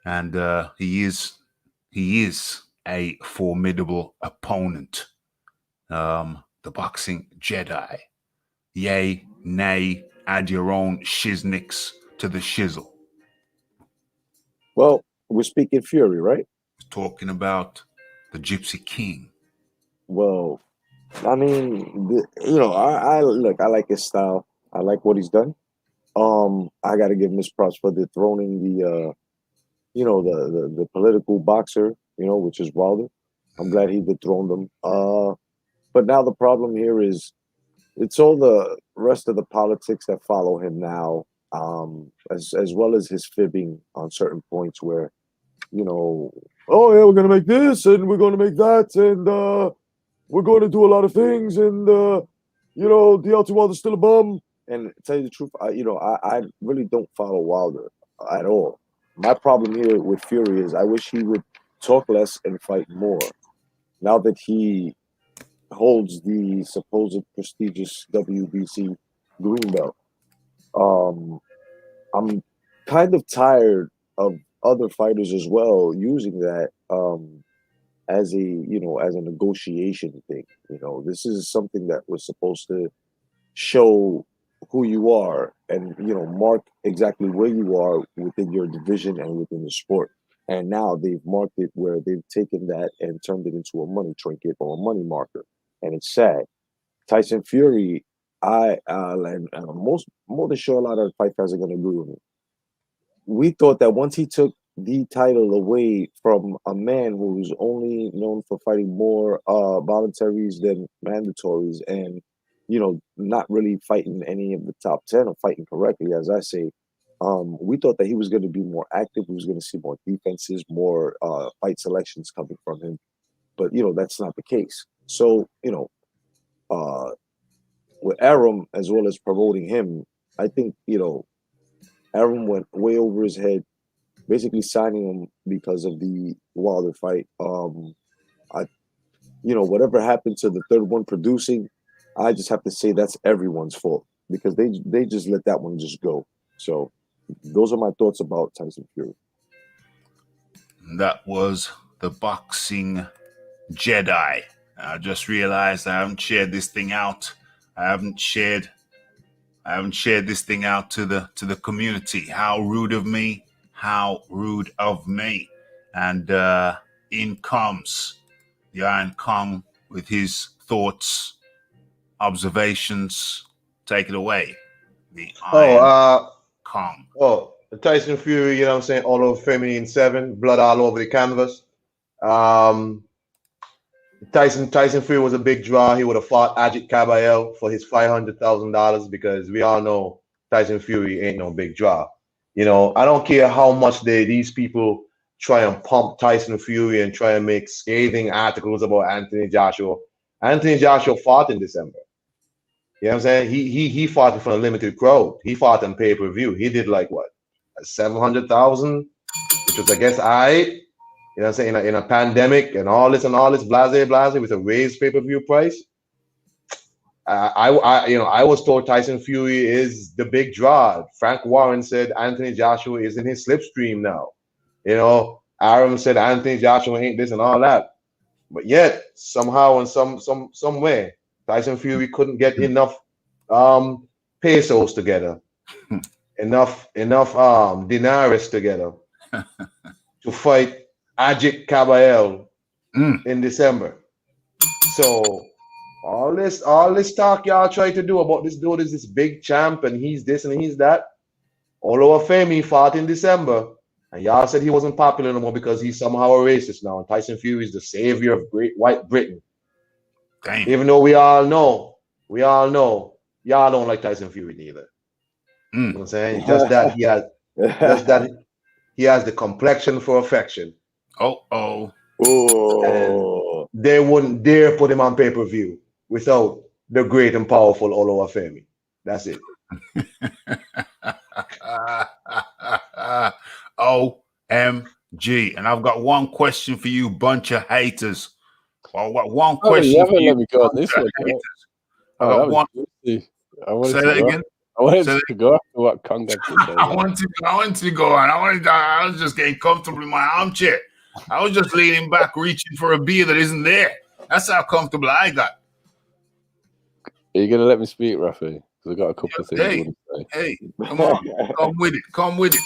And he is a formidable opponent. The boxing Jedi. Yay, nay, add your own shiznicks to the shizzle. Well, we're speaking Fury, right? Talking about the Gypsy King. Well, I mean, I like his style. I like what he's done. I got to give him his props for dethroning the political boxer, which is Wilder. I'm glad he dethroned him. But now the problem here is it's all the rest of the politics that follow him now, as well as his fibbing on certain points where, oh yeah, we're gonna make this and we're gonna make that and we're going to do a lot of things and Deontay Wilder's still a bum. And to tell you the truth, I really don't follow Wilder at all. My problem here with Fury is I wish he would talk less and fight more. Now that he holds the supposed prestigious WBC green belt, I'm kind of tired of other fighters as well using that as a negotiation thing. This is something that was supposed to show who you are and mark exactly where you are within your division and within the sport. And now they've marked it where they've taken that and turned it into a money trinket or a money marker, and it's sad. Tyson Fury, I'm more than sure a lot of fight fans are going to agree with me. We thought that once he took the title away from a man who's only known for fighting more voluntaries than mandatories, and not really fighting any of the top 10 or fighting correctly, as I say. We thought that he was going to be more active. We was going to see more defenses, more fight selections coming from him. But, that's not the case. So, with Arum, as well as promoting him, I think, Arum went way over his head, basically signing him because of the Wilder fight. Whatever happened to the third one producing, I just have to say that's everyone's fault because they just let that one just go. So those are my thoughts about Tyson Fury. That was the boxing Jedi. I just realized I haven't shared this thing out. I haven't shared this thing out to the community. How rude of me. How rude of me. And in comes the Iron Kong with his thoughts, observations. Take it away. The Iron Kong. Tyson Fury, you know what I'm saying? All over feminine 7, blood all over the canvas. Tyson Fury was a big draw. He would have fought Ajit Caballero for his $500,000 because we all know Tyson Fury ain't no big draw. I don't care how much these people try and pump Tyson Fury and try and make scathing articles about Anthony Joshua. Anthony Joshua fought in December. You know what I'm saying? He fought in front of a limited crowd. He fought on pay-per-view. He did like what? 700,000, which was, I guess, you know what I'm saying, in a pandemic and all this, blase with a raised pay-per-view price. I was told Tyson Fury is the big draw. Frank Warren said Anthony Joshua is in his slipstream now. Arum said Anthony Joshua ain't this and all that. But yet, somehow in some way, Tyson Fury couldn't get enough pesos together, enough dinars together to fight Ajit Caballero in December. So all this talk y'all try to do about this dude is this big champ and he's this and he's that. Although Femi fought in December and y'all said he wasn't popular no more because he's somehow a racist now. And Tyson Fury is the savior of great white Britain. Damn. Even though we all know y'all don't like Tyson Fury neither. You know what I'm saying? Just that he has the complexion for affection. Oh. And they wouldn't dare put him on pay-per-view without the great and powerful Oluwafemi. That's it. OMG. And I've got one question for you, bunch of haters. Well, one question. You haven't let me go on this one. I got one. Say that again. I wanted to go after what Kong had to say. I wanted to go on. I was just getting comfortable in my armchair. I was just leaning back, reaching for a beer that isn't there. That's how comfortable I got. Are you going to let me speak, Raphie? Because I've got a couple of things I want to say. Hey, come on. Come with it.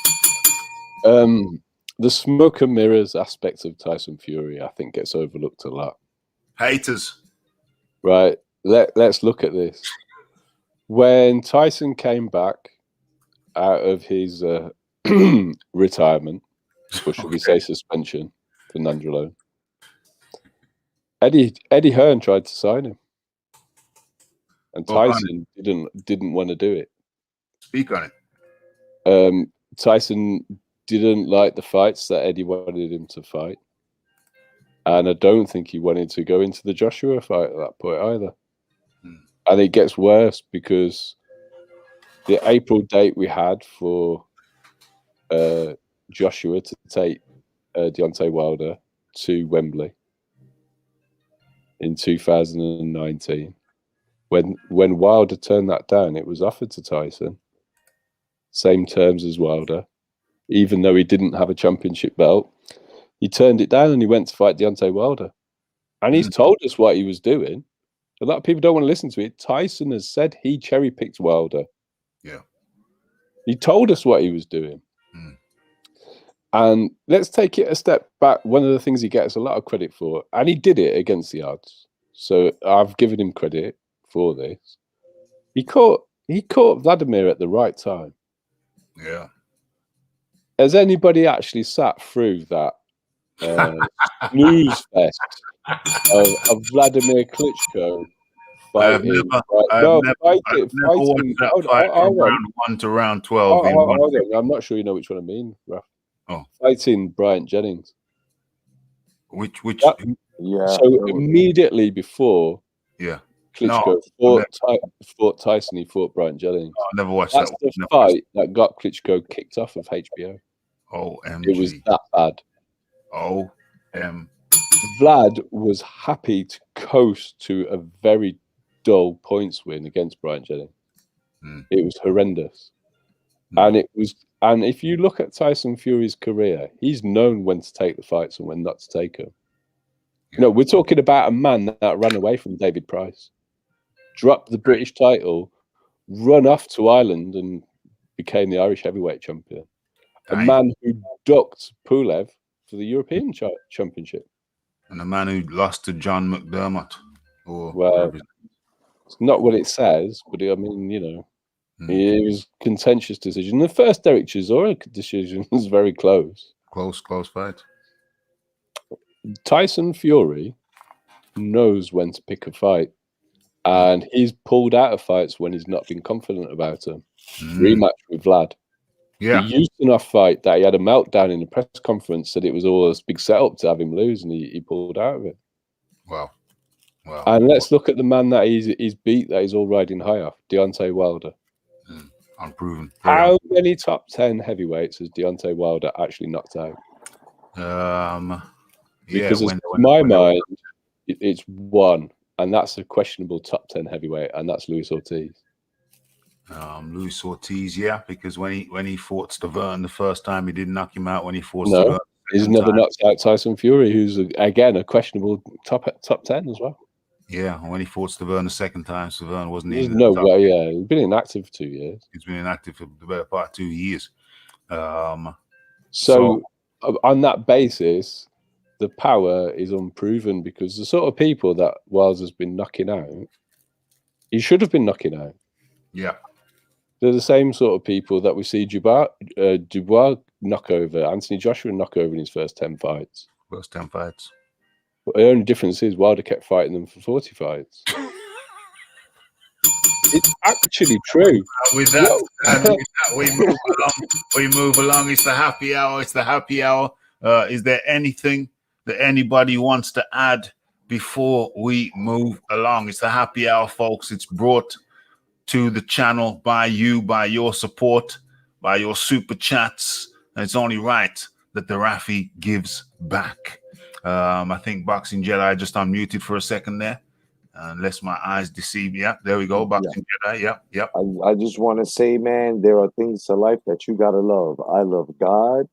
The smoke and mirrors aspect of Tyson Fury, I think, gets overlooked a lot. Haters. Right. Let's look at this. When Tyson came back out of his retirement, or should we say suspension for Nandrolone, Eddie Hearn tried to sign him, and Tyson didn't want to do it. Speak on it. Tyson didn't like the fights that Eddie wanted him to fight, and I don't think he wanted to go into the Joshua fight at that point either. And it gets worse because the April date we had for Joshua to take Deontay Wilder to Wembley in 2019, when Wilder turned that down, it was offered to Tyson, same terms as Wilder, even though he didn't have a championship belt. He turned it down and he went to fight Deontay Wilder. And he's told us what he was doing. A lot of people don't want to listen to it. Tyson has said he cherry-picked Wilder. Yeah. He told us what he was doing. And let's take it a step back. One of the things he gets a lot of credit for, and he did it against the odds. So I've given him credit for this. He caught Vladimir at the right time. Yeah. Has anybody actually sat through that snooze fest of Vladimir Klitschko I've fighting. never, Right, I've no, never, fighting, I've never watched fighting. that Hold, fight from hold on. round 1 to round 12 in one. Hold on. I'm not sure you know which one I mean, Raph. Oh. Fighting Bryant Jennings. Which? That- Yeah. So immediately before Yeah. Klitschko fought Tyson, he fought Bryant Jennings. I never watched That's that. the Never watched fight that got Klitschko kicked off of HBO. OMG. It was that bad. OM. Vlad was happy to coast to a very dull points win against Bryant Jennings. It was horrendous. And if you look at Tyson Fury's career, he's known when to take the fights and when not to take them. Yeah. No, we're talking about a man that ran away from David Price, dropped the British title, run off to Ireland and became the Irish heavyweight champion. A man who ducked Pulev for the European championship. And a man who lost to John McDermott. Well, it's not what it says, but I mean, you know, it was a contentious decision. The first Derek Chisora decision was very close. Close fight. Tyson Fury knows when to pick a fight, and he's pulled out of fights when he's not been confident about them. Rematch with Vlad. Yeah. The Ustinov fight that he had a meltdown in the press conference, said it was all a big setup to have him lose, and he pulled out of it. Wow. And let's look at the man that he's beat, that he's all riding high off, Deontay Wilder. Unproven. How many top 10 heavyweights has Deontay Wilder actually knocked out? Because to my mind, it's one, and that's a questionable top 10 heavyweight, and that's Luis Ortiz. Luis Ortiz, yeah, because when he fought Stavern the first time, he didn't knock him out. When he fought Stavern, he's never knocked out Tyson Fury, who's again a questionable top 10 as well. Yeah, when he fought Stavern the second time, Stavern wasn't There's even. No way. Yeah, he's been inactive for 2 years. He's been inactive for the better part of 2 years. So on that basis, the power is unproven, because the sort of people that Wilder's been knocking out, he should have been knocking out. Yeah. They're the same sort of people that we see Dubois knock over, Anthony Joshua knock over in his first 10 fights. First 10 fights. But the only difference is Wilder kept fighting them for 40 fights. It's actually true. With that, we move along. It's the happy hour. Is there anything that anybody wants to add before we move along? It's the happy hour, folks. It's brought to the channel by you, by your support, by your super chats. And it's only right that the Raphie gives back. I think Boxing Jedi just unmuted for a second there. Unless my eyes deceive me. Yeah, there we go. Boxing Jedi. Yep. I just want to say, man, there are things to life that you gotta love. I love God.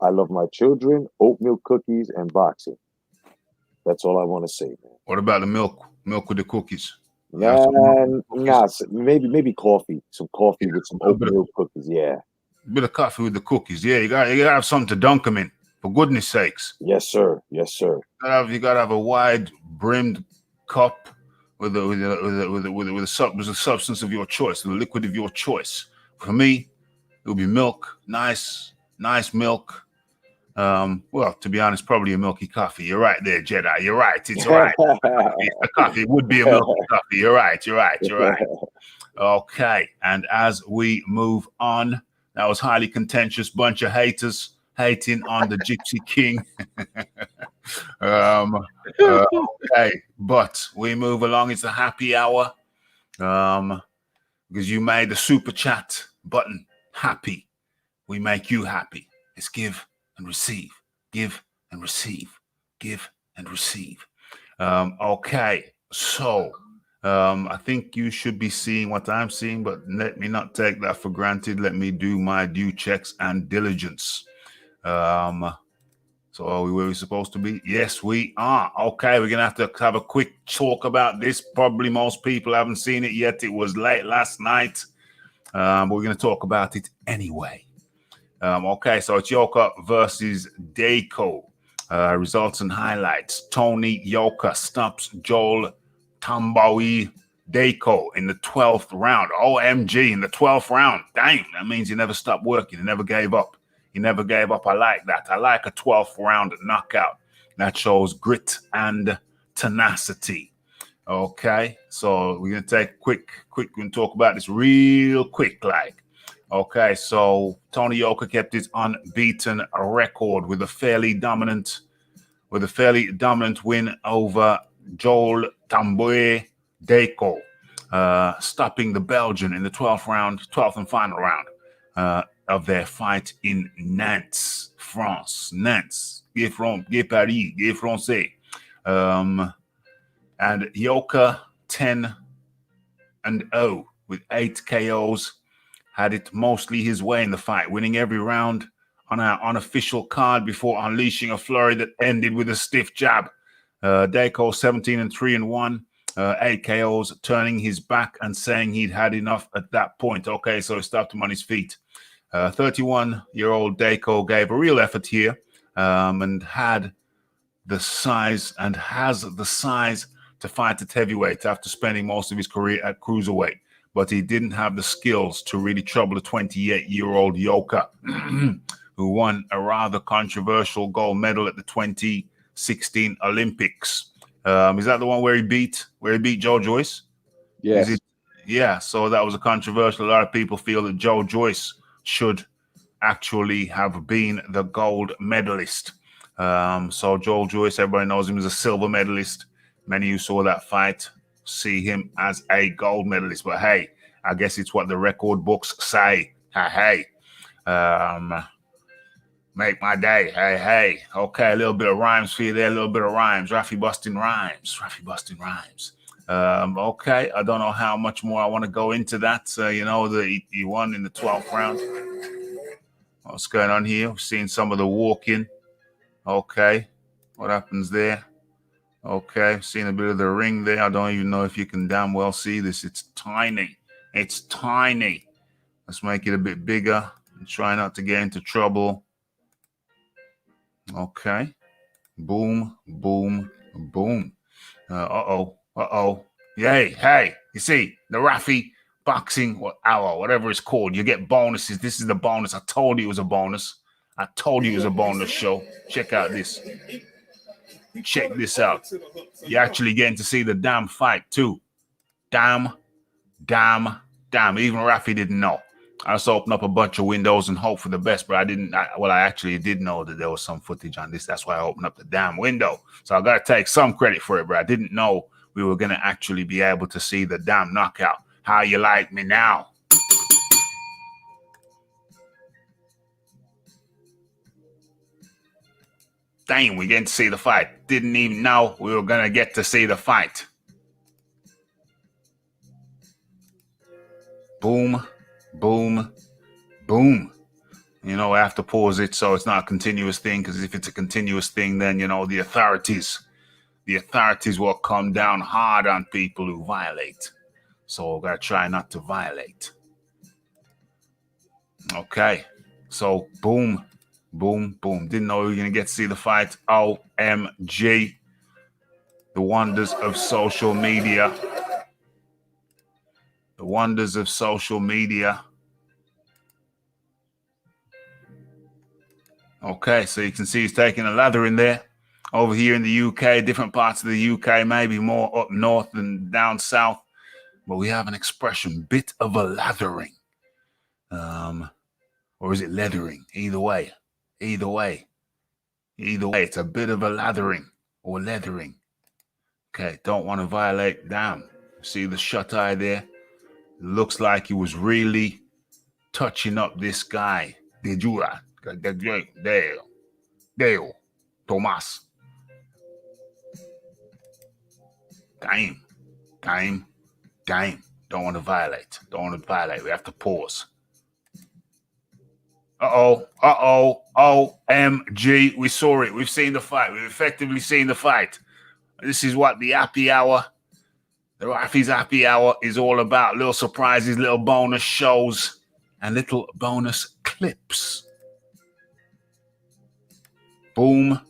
I love my children, oatmeal cookies, and boxing. That's all I want to say, man. What about the milk? Milk with the cookies? Man, maybe coffee. Some coffee with some oatmeal cookies. Yeah. A bit of coffee with the cookies. Yeah, you gotta have something to dunk them in. For goodness sakes. Yes, sir. Yes, sir. You gotta have a wide brimmed cup with the substance of your choice, the liquid of your choice. For me, it would be milk, nice milk. Well, to be honest, probably a milky coffee. You're right there, Jedi. You're right. It's right. The coffee would be a milky coffee. You're right. Okay. And as we move on, that was highly contentious bunch of haters hating on the Gypsy King. Okay, but we move along. It's a happy hour. Because you made the super chat button happy. We make you happy. It's give and receive. Give and receive. Give and receive. Okay, so I think you should be seeing what I'm seeing, but let me not take that for granted. Let me do my due checks and diligence. So are we where we're supposed to be? Yes, we are. Okay, we're going to have a quick talk about this. Probably most people haven't seen it yet. It was late last night, but we're going to talk about it anyway. Okay, so it's Yoka versus Dako. Results and highlights. Tony Yoka stops Joel Tambawi Dako in the 12th round. OMG, in the 12th round. Dang, that means he never stopped working. He never gave up. He never gave up. I like that. I like a 12th round knockout. That shows grit and tenacity. Okay, so we're gonna take quick. We're gonna talk about this real quick, like. Okay, so Tony Yoka kept his unbeaten record with a fairly dominant win over Joel Tamboe Deco, stopping the Belgian in the 12th and final round of their fight in Nantes, France. Nantes, Gay Paris, Gay Francais. And Yoka 10-0 with 8 KOs. Had it mostly his way in the fight, winning every round on our unofficial card before unleashing a flurry that ended with a stiff jab. Deco 17-3-1, 8 KOs, turning his back and saying he'd had enough at that point. Okay, so he stopped him on his feet. 31-year-old Deco gave a real effort here and had the size and has the size to fight at heavyweight after spending most of his career at cruiserweight. But he didn't have the skills to really trouble the 28-year-old Yoka, who won a rather controversial gold medal at the 2016 Olympics. Is that the one where he beat Joe Joyce? Yes. Yeah, so that was a controversial. A lot of people feel that Joe Joyce should actually have been the gold medalist. So Joe Joyce, everybody knows him as a silver medalist. Many who saw that fight see him as a gold medalist, but hey, I guess it's what the record books say. Hey, make my day. Hey. Okay, a little bit of rhymes for you there, a little bit of rhymes. Raphie busting rhymes. Okay, I don't know how much more I want to go into that. He won in the 12th round. What's going on here? We've seen some of the walking. Okay, what happens there? Okay, seen a bit of the ring there. I don't even know if you can damn well see this. It's tiny. Let's make it a bit bigger and try not to get into trouble. Okay. Boom. Yay. Hey, you see, the Raphie boxing hour, whatever it's called, you get bonuses. This is the bonus. I told you it was a bonus. I told you it was a bonus show. Check out this. Check this out. You're actually getting to see the damn fight too. Damn. Even Raphie didn't know. I just opened up a bunch of windows and hope for the best, but I actually did know that there was some footage on this. That's why I opened up the damn window. So I got to take some credit for it, but I didn't know we were going to actually be able to see the damn knockout. How you like me now? Dang, we getting to see the fight. Didn't even know we were going to get to see the fight. Boom. I have to pause it so it's not a continuous thing, because if it's a continuous thing, then, the authorities will come down hard on people who violate. So we've got to try not to violate. Okay. So boom. Didn't know we were going to get to see the fight. OMG. The wonders of social media. Okay, so you can see he's taking a lather in there. Over here in the UK, different parts of the UK, maybe more up north than down south. But we have an expression, bit of a lathering. Or is it leathering? Either way, it's a bit of a lathering or leathering. Okay, don't want to violate. Damn, see the shut eye there? Looks like he was really touching up this guy. Dale, Thomas. Damn. Don't want to violate. We have to pause. OMG. We saw it. We've seen the fight. We've effectively seen the fight. This is what the happy hour, the Raphie's happy hour is all about. Little surprises, little bonus shows, and little bonus clips. Boom.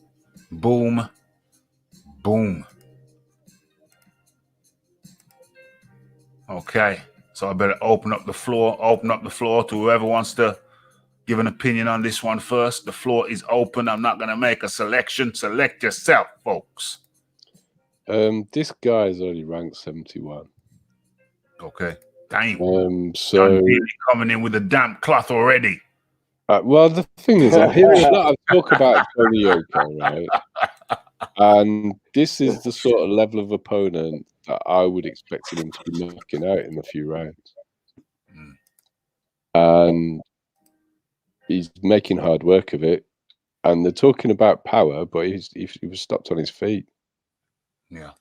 Okay, so I better open up the floor to whoever wants to give an opinion on this one first. The floor is open. I'm not going to make a selection. Select yourself, folks. This guy is only ranked 71. Okay. Damn. So John Daly coming in with a damp cloth already. Well, the thing is, I'm hearing a lot of talk about Tony Yoka, right? And this is the sort of level of opponent that I would expect him to be knocking out in a few rounds. And he's making hard work of it. And they're talking about power, but he was stopped on his feet. Yeah.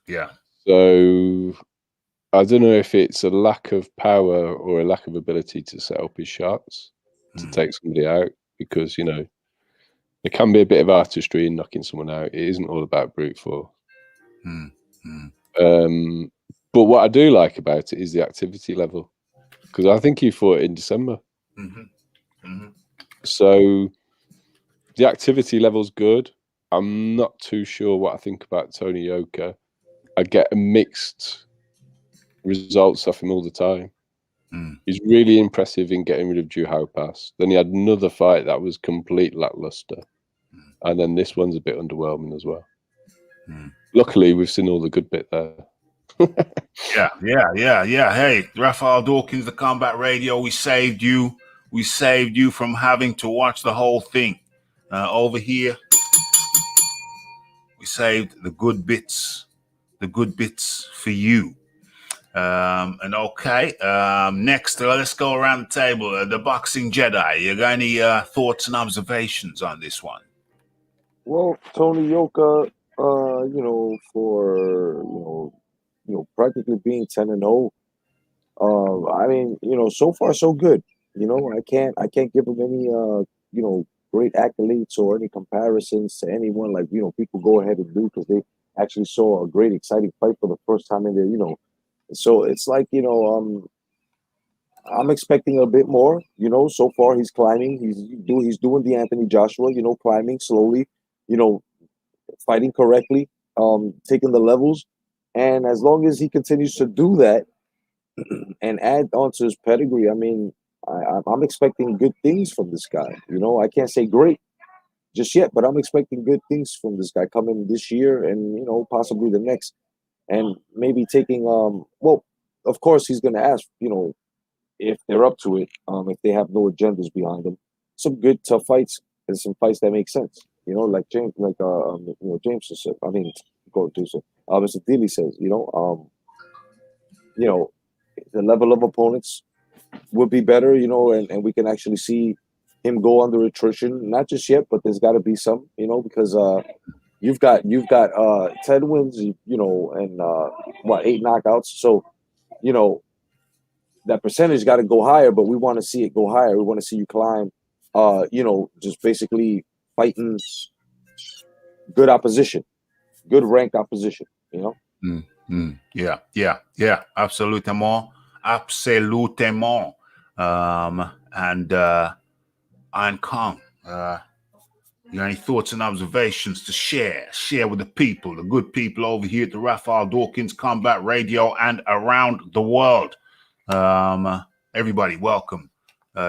So I don't know if it's a lack of power or a lack of ability to set up his shots to take somebody out, because, you know, there can be a bit of artistry in knocking someone out. It isn't all about brute force. But what I do like about it is the activity level, because I think he fought in December. So the activity level's good. I'm not too sure what I think about Tony Yoka. I get mixed results off him all the time. He's really impressive in getting rid of Drew Howpass. Then he had another fight that was complete lackluster. And then this one's a bit underwhelming as well. Luckily, we've seen all the good bit there. Yeah. Hey, Raphael Dawkins, the Combat Radio. We saved you. We saved you from having to watch the whole thing. Over here, we saved the good bits for you. And okay, next, let's go around the table. The Boxing Jedi. You got any thoughts and observations on this one? Well, Tony Yoka, practically being 10-0. I mean, so far so good. I can't give him any great accolades or any comparisons to anyone like people go ahead and do, because they actually saw a great exciting fight for the first time in their. So it's like I'm expecting a bit more. So far he's climbing. He's doing the Anthony Joshua. Climbing slowly. Fighting correctly. Taking the levels, and as long as he continues to do that and add on to his pedigree, I mean, I'm expecting good things from this guy. I can't say great just yet, but I'm expecting good things from this guy coming this year and possibly the next, and maybe taking well, of course he's going to ask if they're up to it, if they have no agendas behind them, some good tough fights and some fights that make sense. Like James, James said. I mean, go to so Mr. Dilly says. The level of opponents would be better. And we can actually see him go under attrition. Not just yet, but there's got to be some. Because you've got 10 wins. And 8 knockouts. So that percentage got to go higher. But we want to see it go higher. We want to see you climb. Just basically fighting good opposition, good ranked opposition, Yeah, absolutement. And Iron Kong, you got any thoughts and observations to share with the people, the good people over here at the Raphael Dawkins Combat Radio and around the world? Everybody, welcome.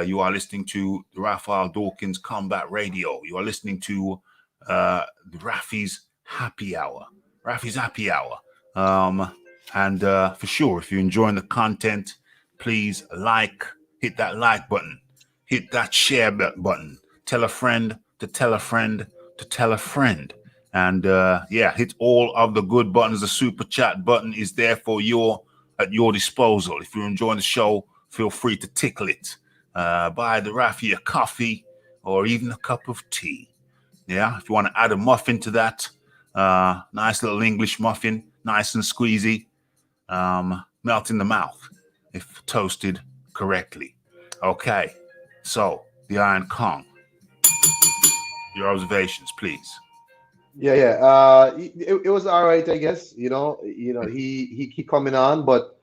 You are listening to the Raphael Dawkins Combat Radio. You are listening to Raphie's Happy Hour. And for sure, if you're enjoying the content, please hit that like button, hit that share button, tell a friend to tell a friend to tell a friend. And hit all of the good buttons. The super chat button is there at your disposal. If you're enjoying the show, feel free to tickle it. Buy the Raphie a coffee or even a cup of tea. Yeah, if you want to add a muffin to that, nice little English muffin, nice and squeezy, melt in the mouth if toasted correctly. Okay, so the Iron Kong. Your observations, please. Yeah. It was all right, I guess. He coming on, but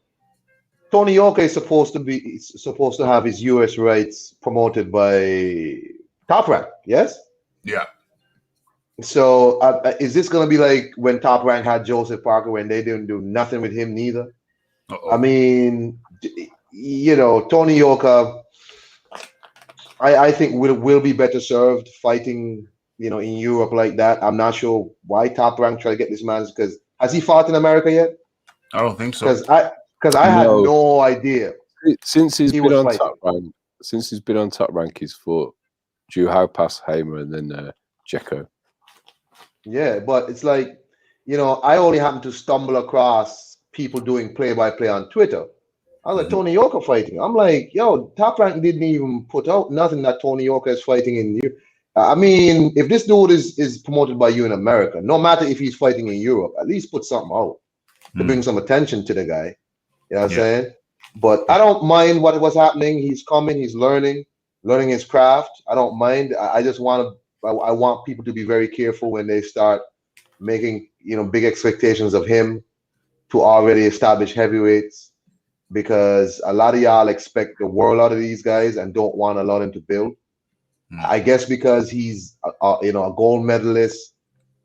Tony Yoka is supposed to have his US rights promoted by Top Rank, yes? Yeah. So is this going to be like when Top Rank had Joseph Parker, when they didn't do nothing with him neither? Uh-oh. I mean, Tony Yoka, I think will be better served fighting, in Europe like that. I'm not sure why Top Rank try to get this man, because Has he fought in America yet? I don't think so. Because I had No. no idea. Since he's He been was on fighting. top rank, he's fought Drew Haupas, Hamer, and then Jekko. Yeah, but it's like, I only happened to stumble across people doing play-by-play on Twitter. I was like, Tony Yoka fighting. I'm like, yo, Top Rank didn't even put out nothing that Tony Yoka is fighting in Europe. I mean, if this dude is promoted by you in America, no matter if he's fighting in Europe, at least put something out to bring some attention to the guy. You know what I'm saying? But I don't mind what was happening. He's coming, he's learning his craft. I don't mind. I just want people to be very careful when they start making, big expectations of him to already establish heavyweights, because a lot of y'all expect the world out of these guys and don't want to allow them to build. I guess because he's a gold medalist,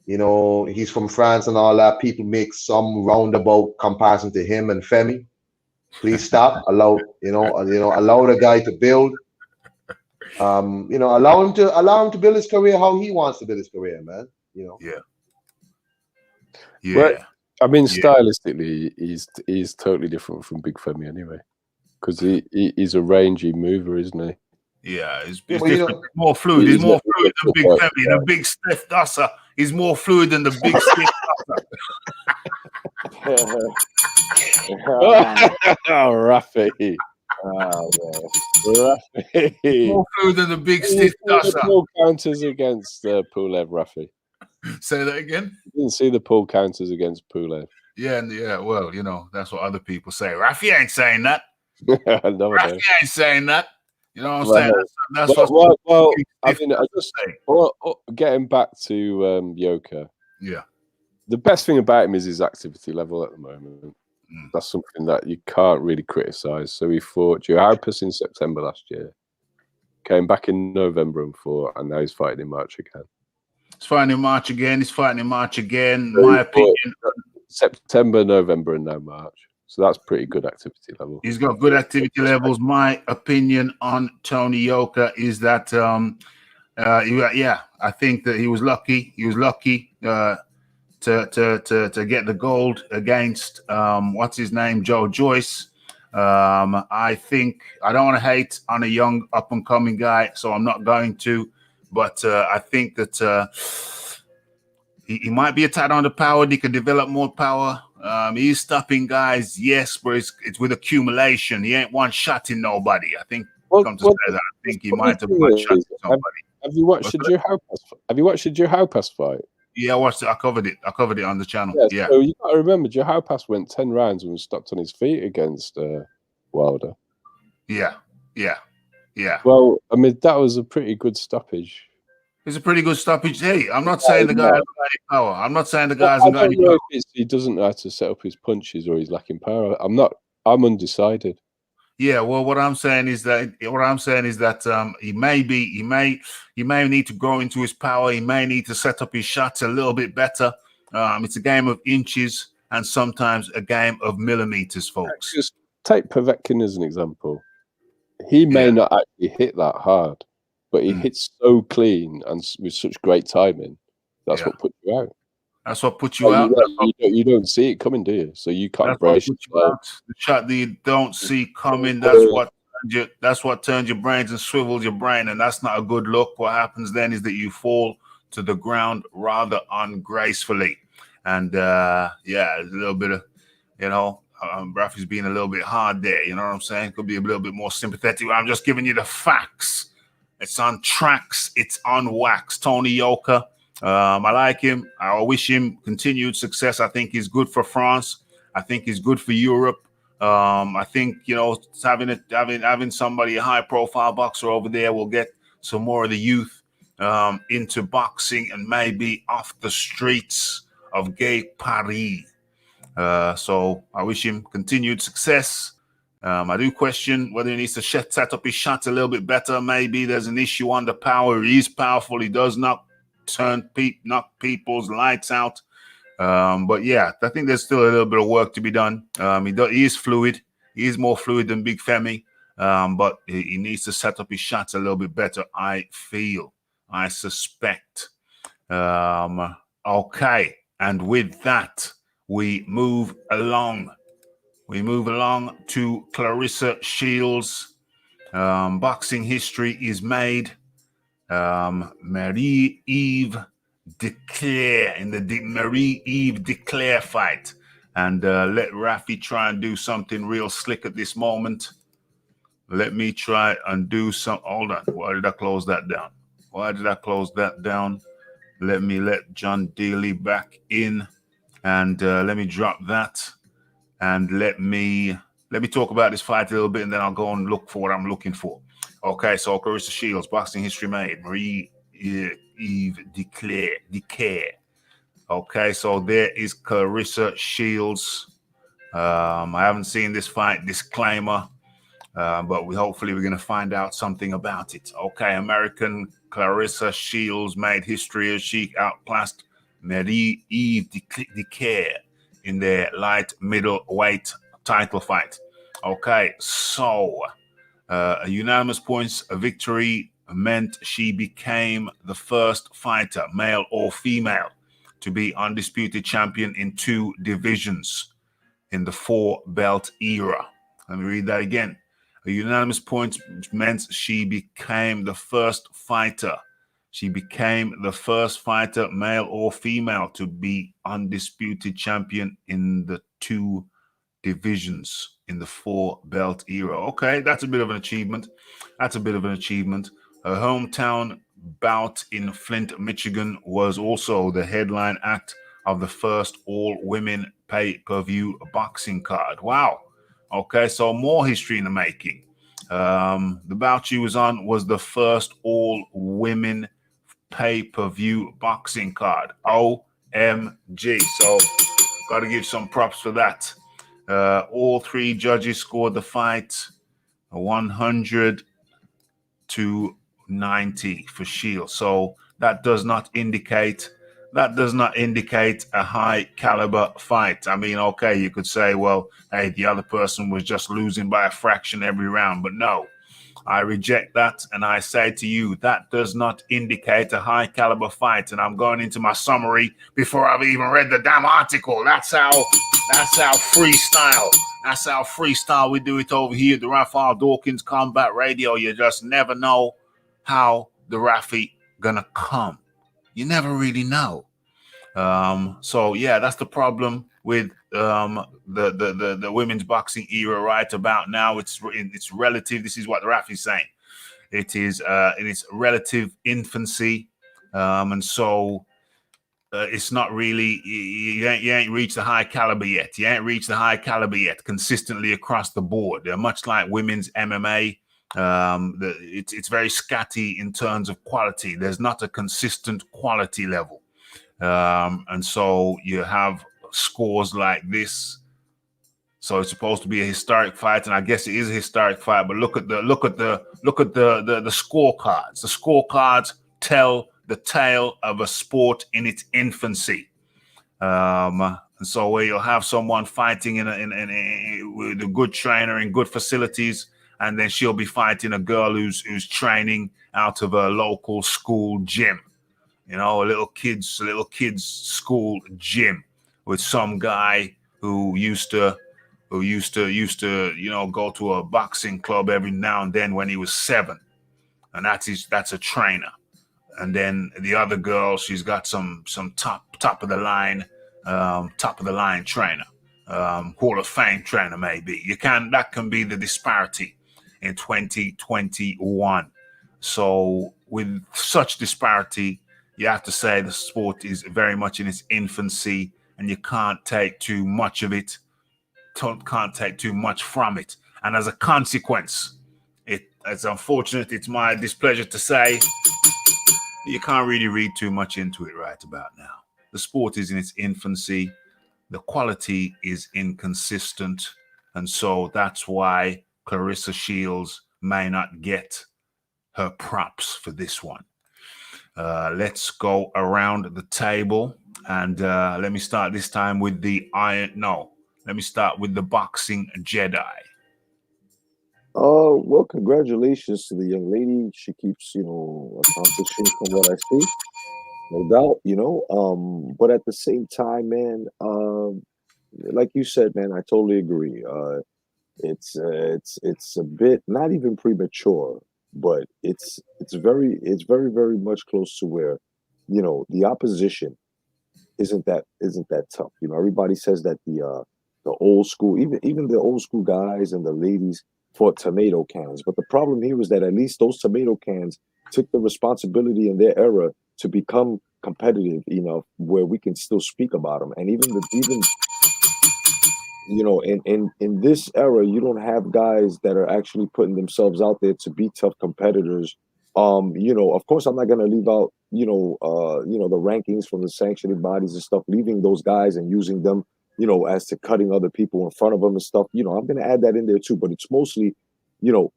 he's from France and all that. People make some roundabout comparison to him and Femi. Please stop. Allow the guy to build. Allow him to build his career how he wants to build his career, man. Yeah. But, I mean, stylistically, he's totally different from Big Femi anyway, because he's a rangy mover, isn't he? Yeah, he's different. More fluid. He's more fluid than Big Femi. The big stiff dusser. He's more fluid than the big stiff dusser. Oh, Raphie. Raphie. More fluid than the big stiff dusser. Pull counters against Pulev, Raphie. Say that again. You didn't see the pull counters against Pulev. Yeah. Well, that's what other people say. Raphie ain't saying that. No, Raphie ain't saying that. You know what I'm saying? That's well, I mean, I just getting back to Yoka. Yeah. The best thing about him is his activity level at the moment. That's something that you can't really criticize. So he fought Drew Haupas in September last year, came back in November and fought, and now he's fighting in March again. He's fighting in March again. My opinion. September, November, and now March. So that's pretty good activity level. He's got good activity levels. My opinion on Tony Yoka is that, I think that he was lucky. He was lucky to get the gold against what's his name, Joe Joyce. I think I don't want to hate on a young up and coming guy, so I'm not going to. But I think that he might be a tad underpowered. He could develop more power. He's stopping guys, yes, but it's with accumulation. He ain't one-shotting nobody. I think come to say that, I think he might have one-shotted somebody. Have you watched the Drew Haupas? Have you watched the Drew Haupas fight? Yeah, I watched it. I covered it on the channel. Yeah. So you got to remember, Drew Haupas went 10 rounds and was stopped on his feet against Wilder. Yeah. Well, I mean, that was a pretty good stoppage. It's a pretty good stoppage. Hey, I'm not saying the guy hasn't got any power. I'm not saying the guy hasn't got any power. He doesn't know how to set up his punches or he's lacking power. I'm undecided. Yeah, well, what I'm saying is that he may need to grow into his power. He may need to set up his shots a little bit better. It's a game of inches and sometimes a game of millimeters, folks. Just take Povetkin as an example. He may not actually hit that hard, but he hits so clean and with such great timing. That's what puts you out. That's what puts you out. You don't see it coming, do you? So you can't brace the shot that you don't see coming. That's what turns your brains and swivels your brain, and that's not a good look. What happens then is that you fall to the ground rather ungracefully, and a little bit of, Raphie's being a little bit hard there. You know what I'm saying? Could be a little bit more sympathetic. I'm just giving you the facts. It's on tracks. It's on wax. Tony Yoka. I like him. I wish him continued success. I think he's good for France. I think he's good for Europe. I think having somebody, a high-profile boxer over there, will get some more of the youth into boxing and maybe off the streets of gay Paris. So I wish him continued success. I do question whether he needs to set up his shots a little bit better. Maybe there's an issue on the power. He is powerful. He does not knock people's lights out. But yeah, I think there's still a little bit of work to be done. He is fluid. He is more fluid than Big Femi. But he needs to set up his shots a little bit better, I suspect. Okay. And with that, we move along. We move along to Clarissa Shields. Boxing history is made. Marie-Eve Declare in the Marie-Eve Declare fight. And let Raphie try and do something real slick at this moment. Let me try and do some. Hold on. Why did I close that down? Why did I close that down? Let me let John Daly back in. And let me drop that. And let me talk about this fight a little bit, and then I'll go and look for what I'm looking for. Okay, so Clarissa Shields, boxing history made. Marie-Eve Declare. Okay, so there is Clarissa Shields. I haven't seen this fight, disclaimer, but hopefully we're going to find out something about it. Okay, American Clarissa Shields made history as she outclassed Marie-Eve Declare in their light middleweight title fight. Okay, so a unanimous points victory meant she became the first fighter, male or female, to be undisputed champion in 2 divisions in the 4-belt era. Let me read that again. A unanimous points meant she became the first fighter. She became the first fighter, male or female, to be undisputed champion in the 2 divisions in the 4-belt era. Okay, that's a bit of an achievement. Her hometown bout in Flint, Michigan was also the headline act of the first all-women pay-per-view boxing card. Wow. Okay, so more history in the making. The bout she was on was the first all-women pay-per-view boxing card. OMG. So got to give some props for that. All 3 judges scored the fight 100 to 90 for Shields. So that does not indicate a high caliber fight. I mean, okay, you could say, well, hey, the other person was just losing by a fraction every round, but no. I reject that, and I say to you, that does not indicate a high caliber fight. And I'm going into my summary before I've even read the damn article. That's how freestyle. That's how freestyle we do it over here at the Raphael Dawkins Combat Radio. You just never know how the Raphie gonna come. You never really know. So yeah, that's the problem with the women's boxing era right about now. It's relative. This is what the Raphie's saying. It is in its relative infancy, and so it's not really. You ain't reached the high caliber yet. You ain't reached the high caliber yet consistently across the board. They're much like women's MMA. It's very scatty in terms of quality. There's not a consistent quality level. And so you have scores like this. So it's supposed to be a historic fight, and I guess it is a historic fight. But look at the scorecards. The scorecards tell the tale of a sport in its infancy. And so where you'll have someone fighting with a good trainer in good facilities, and then she'll be fighting a girl who's training out of a local school gym. You know, a little kids school gym with some guy who used to go to a boxing club every now and then when he was 7, and that's a trainer. And then the other girl, she's got some top of the line trainer, Hall of Fame trainer maybe. That can be the disparity in 2021. So with such disparity, you have to say the sport is very much in its infancy, and you can't take too much of it, can't take too much from it. And as a consequence, it's unfortunate, it's my displeasure to say, you can't really read too much into it right about now. The sport is in its infancy. The quality is inconsistent. And so that's why Clarissa Shields may not get her props for this one. Let's go around the table, and let me start this time with let me start with the boxing Jedi. Well, congratulations to the young lady. She keeps, accomplishing from what I see, no doubt, but at the same time, man, like you said, man, I totally agree. It's a bit not even premature, but it's very much close to where, the opposition isn't that tough. Everybody says that the old school, even the old school guys and the ladies fought tomato cans. But the problem here is that at least those tomato cans took the responsibility in their era to become competitive enough where we can still speak about them. And even in this era, you don't have guys that are actually putting themselves out there to be tough competitors. Of course, I'm not gonna leave out, the rankings from the sanctioning bodies and stuff, leaving those guys and using them, as to cutting other people in front of them and stuff. I'm gonna add that in there too, but it's mostly, you know,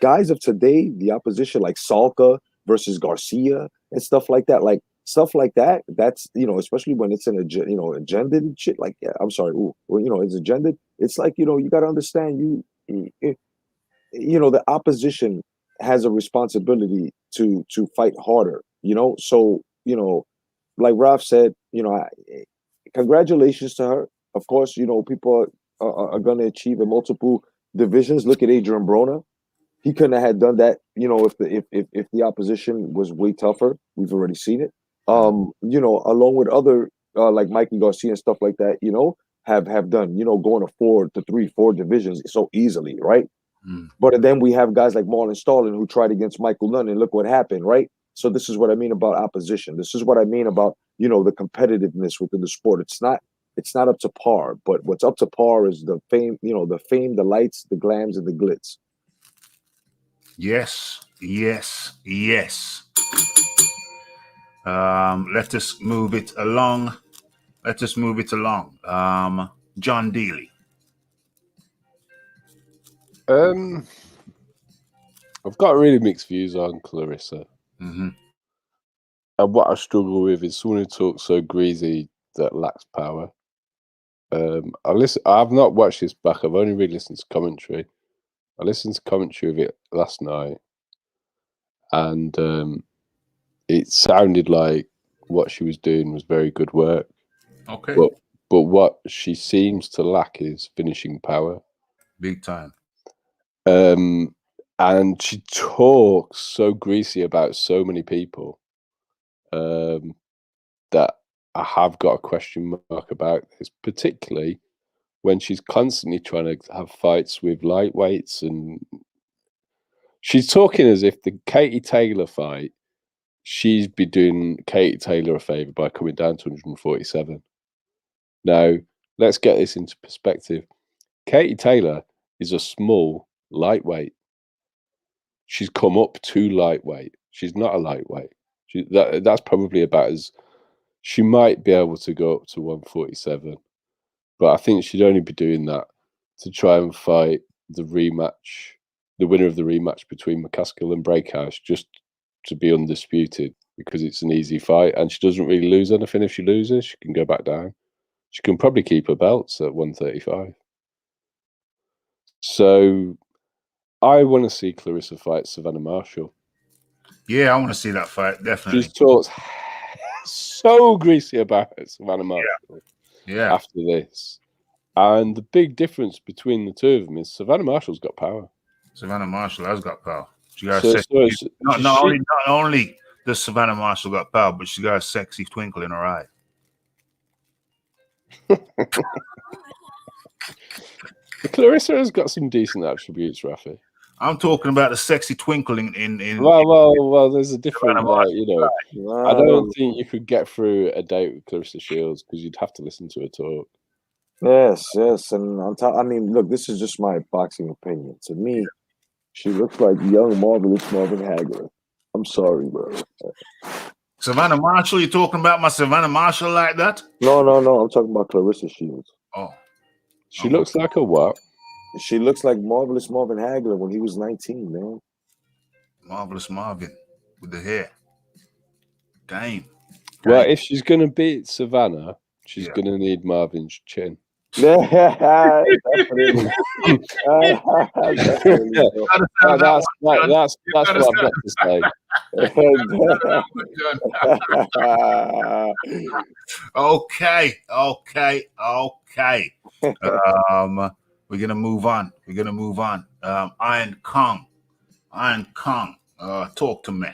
guys of today, the opposition like Salka versus Garcia and stuff like that. Like stuff like that, that's especially when it's an agendaed and shit. Like, yeah, I'm sorry, it's agendaed. It's like, you got to understand, the opposition has a responsibility to fight harder. So like Ralph said, congratulations to her. Of course, people are going to achieve in multiple divisions. Look at Adrian Broner. He couldn't have had done that, if the opposition was way tougher. We've already seen it. Along with other like Mikey Garcia and stuff like that, have done, going to 4 to 3, 4 divisions so easily, right? But then we have guys like Marlon Starlin who tried against Michael Nunn, and look what happened, right? So this is what I mean about opposition. This is what I mean about, the competitiveness within the sport. It's not up to par, but what's up to par is the fame, the lights, the glams, and the glitz. Yes. Let us move it along. John Dealey. I've got really mixed views on Clarissa. Mm-hmm. And what I struggle with is someone who talks so greasy that lacks power. I've not watched this back. I've only really listened to commentary. I listened to commentary of it last night, and it sounded like what she was doing was very good work. Okay. But what she seems to lack is finishing power. Big time. And she talks so greasy about so many people that I have got a question mark about this, particularly when she's constantly trying to have fights with lightweights, and she's talking as if the Katie Taylor fight, she'd be doing Katie Taylor a favor by coming down to 147. Now, let's get this into perspective. Katie Taylor is a small lightweight. She's come up to lightweight. She's not a lightweight. That's probably about as she might be able to go up to 147, but I think she'd only be doing that to try and fight the rematch, the winner of the rematch between McCaskill and Breakhouse, just to be undisputed, because it's an easy fight and she doesn't really lose anything. If she loses, she can go back down. She can probably keep her belts at 135. So I want to see Clarissa fight Savannah Marshall. Yeah, I want to see that fight, definitely. She's talked so greasy about Savannah Marshall after this. And the big difference between the two of them is Savannah Marshall's got power. Savannah Marshall has got power. She got not only does Savannah Marshall got power, but she got a sexy twinkle in her eye. Clarissa has got some decent attributes, Raphie. I'm talking about the sexy twinkling in. Well, there's a different, I don't think you could get through a date with Clarissa Shields because you'd have to listen to her talk. Yes, and on top, I mean, look, this is just my boxing opinion. To me, she looks like young marvelous Marvin Hagler. I'm sorry, bro. Savannah Marshall, you talking about my Savannah Marshall like that? No. I'm talking about Clarissa Shields. Oh, she looks like a what? She looks like marvelous Marvin Hagler when he was 19, man. Marvelous Marvin with the hair. Damn. Well, if she's going to beat Savannah, she's going to need Marvin's chin. Yeah, definitely. Definitely, bro. That's what I've got to say. Okay. We're gonna move on. Iron Kong. Talk to me.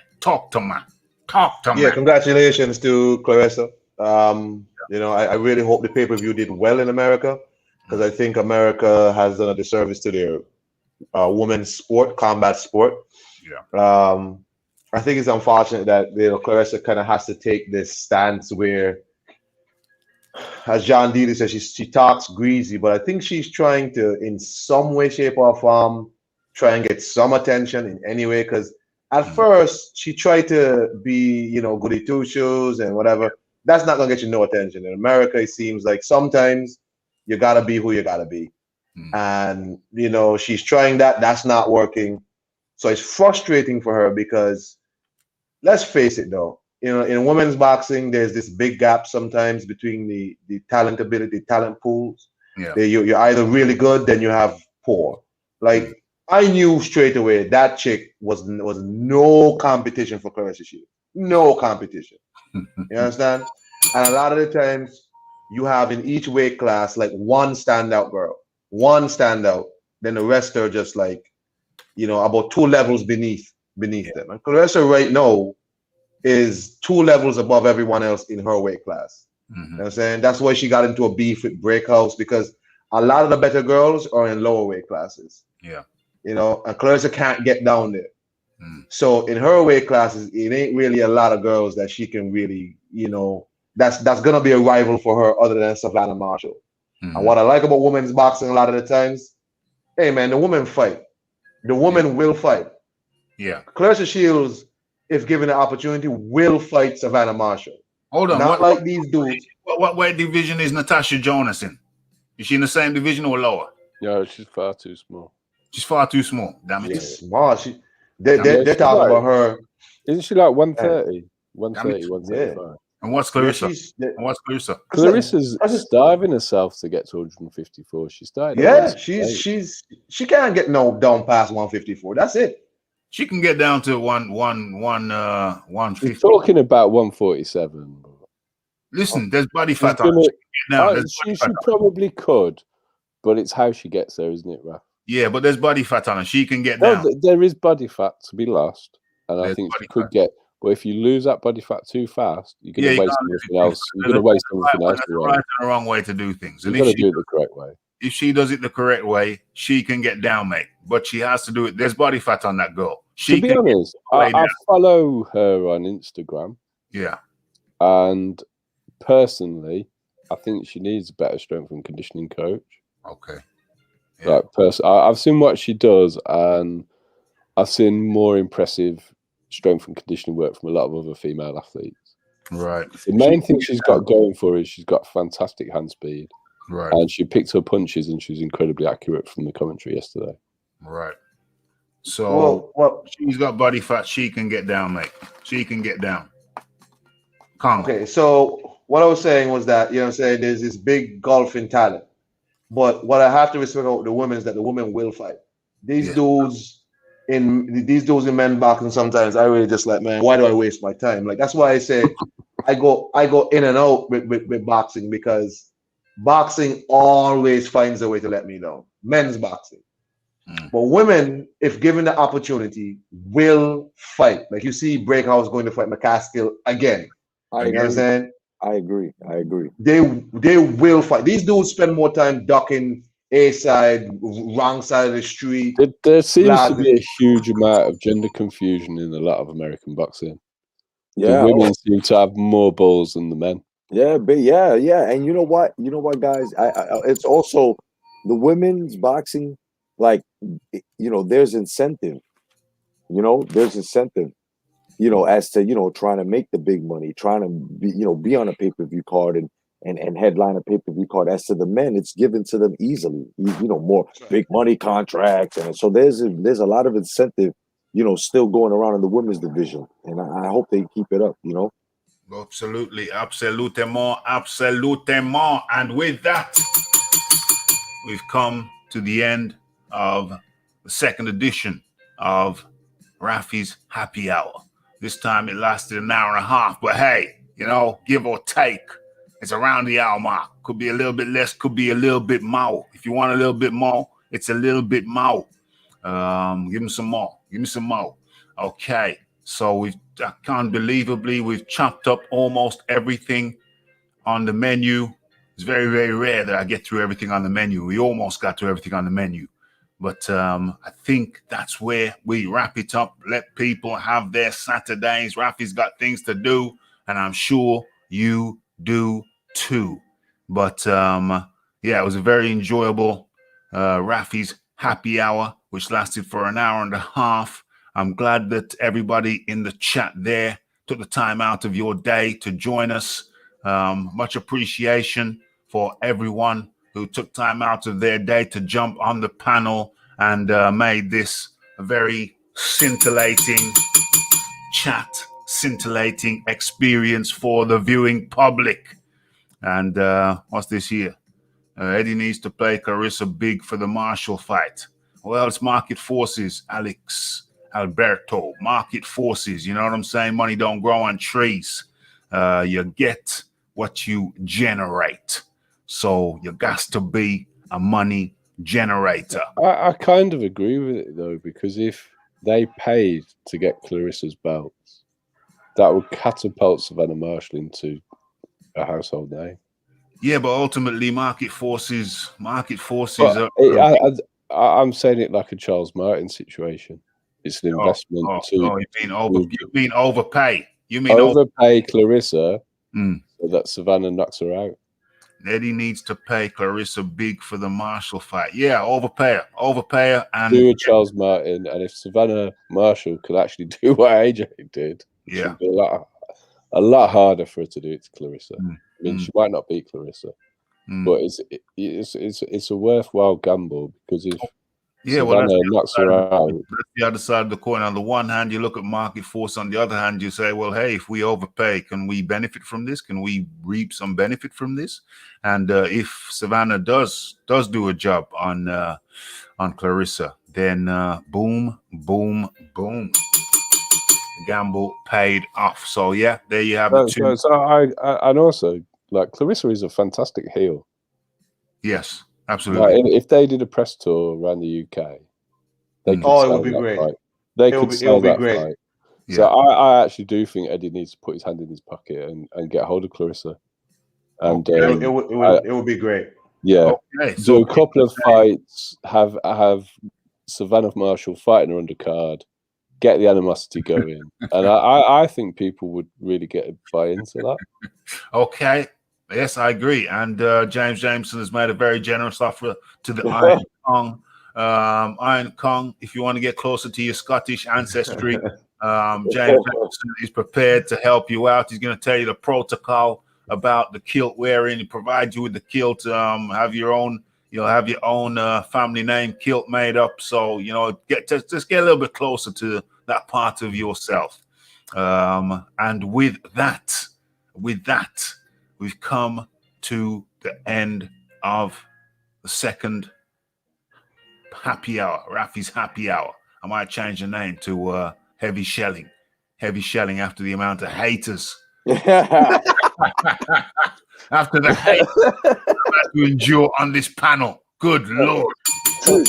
Yeah, congratulations to Clarissa. I really hope the pay-per-view did well in America, because I think America has done a disservice to their women's sport, combat sport. Yeah. I think it's unfortunate that Clarissa kind of has to take this stance where, as John Dealey says, she talks greasy, but I think she's trying to, in some way, shape, or form, try and get some attention in any way. Because at first she tried to be, goody two shoes and whatever. That's not gonna get you no attention. In America, it seems like sometimes you gotta be who you gotta be, and she's trying that. That's not working. So it's frustrating for her because, let's face it, though. In women's boxing, there's this big gap sometimes between the talent pools. Yeah. You're either really good, then you have poor. Like, I knew straight away that chick was no competition for Clarissa Shields. No competition. You understand? And a lot of the times, you have in each weight class like one standout girl, then the rest are just like, about 2 levels beneath them. And Clarissa right now is 2 levels above everyone else in her weight class. You know what I'm saying? That's why she got into a beef with Breakhouse, because a lot of the better girls are in lower weight classes. Yeah. And Clarissa can't get down there. So in her weight classes, it ain't really a lot of girls that she can really, that's gonna be a rival for her other than Savannah Marshall. And what I like about women's boxing a lot of the times, hey man, the women fight. The woman will fight. Yeah. Clarissa Shields, if given the opportunity, will fight Savannah Marshall. Hold on. Not like these dudes. What weight division is Natasha Jonas in? Is she in the same division or lower? No, she's far too small. She's far too small. Damn it. She's small. They're talking about her. Isn't she like 130? 130, 135. Yeah. And what's Clarissa? Clarissa's starving herself to get to 154. She started. Yeah, she can't get down past 154. That's it. She can get down to 150. We're talking about 147. Listen, there's body fat on her. She probably could, but it's how she gets there, isn't it, Raph? Yeah, but there's body fat on her. She can get down. There is body fat to be lost, and I think she could get. But if you lose that body fat too fast, you're going to waste everything else. You're going to waste everything else. That's right and the wrong way to do things. You've got to do it the correct way. If she does it the correct way, she can get down, mate. But she has to do it. There's body fat on that girl. To be honest, I follow her on Instagram. Yeah. And personally, I think she needs a better strength and conditioning coach. Okay. Yeah. I've seen what she does, and I've seen more impressive strength and conditioning work from a lot of other female athletes. Right. The main thing she's got going for her is she's got fantastic hand speed. Right. And she picked her punches, and she was incredibly accurate from the commentary yesterday. Right. So she's got body fat. She can get down, mate. She can get down. Okay, so what I was saying was that, there's this big gulf in talent. But what I have to respect about the women is that the women will fight. These dudes in men's boxing, sometimes I really just like, man, why do I waste my time? Like, that's why I say I go in and out with boxing, because boxing always finds a way to let me down. Men's boxing. But women, if given the opportunity, will fight. Like, you see Breakhouse going to fight McCaskill again. You know what I'm saying? I agree. They will fight. These dudes spend more time ducking A side, wrong side of the street. There seems to be a huge amount of gender confusion in a lot of American boxing. Yeah, the women seem to have more balls than the men. Yeah, but yeah. And you know what, guys? It's also the women's boxing. Like, there's incentive. There's incentive. As to trying to make the big money, trying to be on a pay-per-view card and headline a pay-per-view card. As to the men, it's given to them easily. More big money contracts, and so there's a lot of incentive. Still going around in the women's division, and I hope they keep it up. Absolutely. And with that, we've come to the end of the second edition of Raphie's Happy Hour. This time it lasted an hour and a half, but hey, you know, give or take, it's around the hour mark. Could be a little bit less, could be a little bit more. If you want a little bit more, it's a little bit more. Give me some more. Give me some more. Okay, so unbelievably, we've chopped up almost everything on the menu. It's very, very rare that I get through everything on the menu. We almost got through everything on the menu. But I think that's where we wrap it up. Let people have their Saturdays. Raphie's got things to do, and I'm sure you do too. But yeah, it was a very enjoyable Raphie's Happy Hour, which lasted for an hour and a half. I'm glad that everybody in the chat there took the time out of your day to join us. Much appreciation for everyone who took time out of their day to jump on the panel and made this a very scintillating chat, scintillating experience for the viewing public. And what's this here? Eddie needs to play Clarissa big for the Marshall fight. Well, it's market forces, Alex Alberto. Market forces, you know what I'm saying? Money don't grow on trees. You get what you generate. So you got to be a money generator. I kind of agree with it, though, because if they paid to get Clarissa's belts, that would catapult Savannah Marshall into a household name. Yeah, but ultimately, market forces But I'm saying it like a Charles Martin situation. It's an investment you mean overpay? You mean overpay Clarissa so that Savannah knocks her out? Eddie needs to pay Clarissa big for the Marshall fight. Yeah, overpay her, and do a Charles Martin. And if Savannah Marshall could actually do what AJ did, it should be a lot harder for her to do it to Clarissa. I mean, she might not beat Clarissa, but it's a worthwhile gamble because if Savannah knocks her out, that's the other side of the coin. On the one hand, you look at market force. On the other hand, you say, well, hey, if we overpay, can we benefit from this? Can we reap some benefit from this? And if Savannah does do a job on Clarissa, then boom, boom, boom. The gamble paid off. So yeah, there you have it. And also, like, Clarissa is a fantastic heel. Yes. Absolutely. Like, if they did a press tour around the UK, they could it would be great. Fight. They could sell that great. fight. Yeah. So I actually do think Eddie needs to put his hand in his pocket and get a hold of Clarissa. And it would be great. Yeah. Okay. So a couple of fights, have Savannah Marshall fighting her undercard, get the animosity going, and I think people would really buy into that. Okay. Yes, I agree. And James Jameson has made a very generous offer to the Iron Kong. Iron Kong, if you want to get closer to your Scottish ancestry, James Jameson is prepared to help you out. He's going to tell you the protocol about the kilt wearing. He provides you with the kilt. Have your own family name kilt made up. So just get a little bit closer to that part of yourself. And with that. We've come to the end of the second happy hour, Raphie's Happy Hour. I might change the name to Heavy Shelling. Heavy Shelling after the amount of haters. After the hate I had to endure on this panel. Good Lord.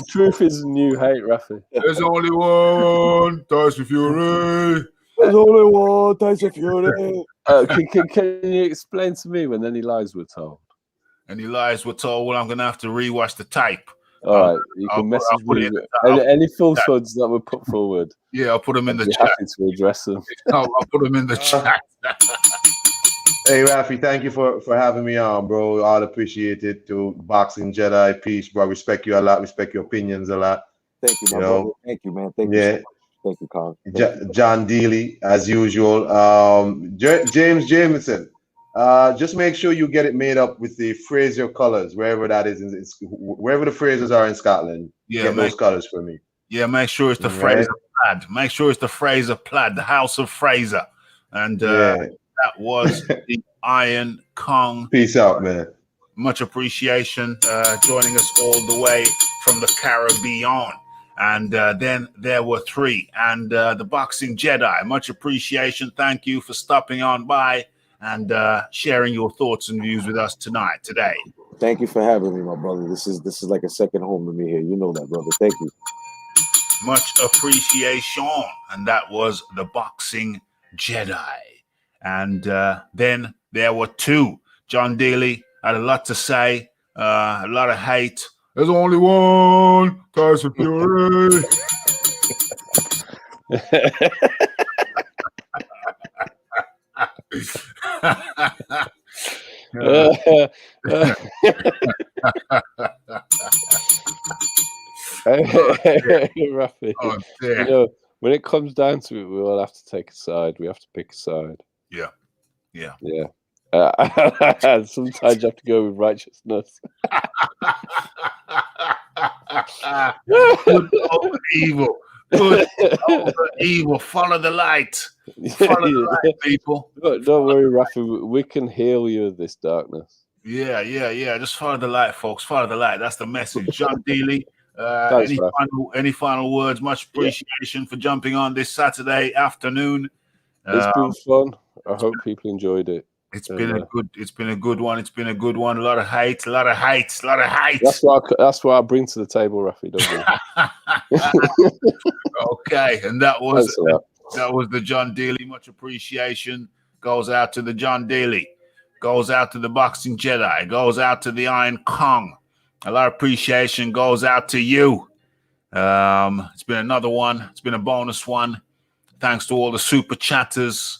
Truth is a new hate, Raphie. There's only one Tyson Fury. There's only one Tyson Fury. Can you explain to me when any lies were told? Any lies were told? Well, I'm going to have to rewatch the tape. All right, you can message me any falsehoods that were put forward. Yeah, I'll put them in the chat. Happy to address them. I'll put them in the chat. Hey, Raphie, thank you for having me on, bro. I'll appreciate it. To Boxing Jedi, peace, bro. I respect you a lot. Respect your opinions a lot. Thank you, my brother. Thank you, man. Thank you so much. Thank you, Colin. John Dealey, as usual. James Jameson. Just make sure you get it made up with the Fraser colors, wherever that is. Wherever the Frasers are in Scotland, get those colors for me. Yeah, make sure it's the Fraser plaid. Make sure it's the Fraser plaid, the House of Fraser. And that was the Iron Kong. Peace out, man. much appreciation joining us all the way from the Caribbean. And then there were 3. And the Boxing Jedi, much appreciation. Thank you for stopping on by and sharing your thoughts and views with us today. Thank you for having me, my brother. This is like a second home to me here. You know that, brother. Thank you. Much appreciation. And that was the Boxing Jedi. And then there were 2. John Daly had a lot to say, a lot of hate. There's only one Tyson Fury. Raphie, Oh, you know, when it comes down to it, we all have to take a side. We have to pick a side. Yeah. Sometimes you have to go with righteousness. Good over evil. Good over evil. Follow the light. Follow the light, people. Don't worry, Raphie. We can heal you of this darkness. Yeah. Just follow the light, folks. Follow the light. That's the message. John Dealey, Thanks, any final words? Much appreciation for jumping on this Saturday afternoon. It's been fun. I hope people enjoyed it. It's been a good one. It's been a good one. A lot of hate. That's what I bring to the table, Raphie. Don't worry. Okay, and that was the John Daly. Much appreciation goes out to the John Daly. Goes out to the Boxing Jedi. Goes out to the Iron Kong. A lot of appreciation goes out to you. It's been another one. It's been a bonus one. Thanks to all the super chatters.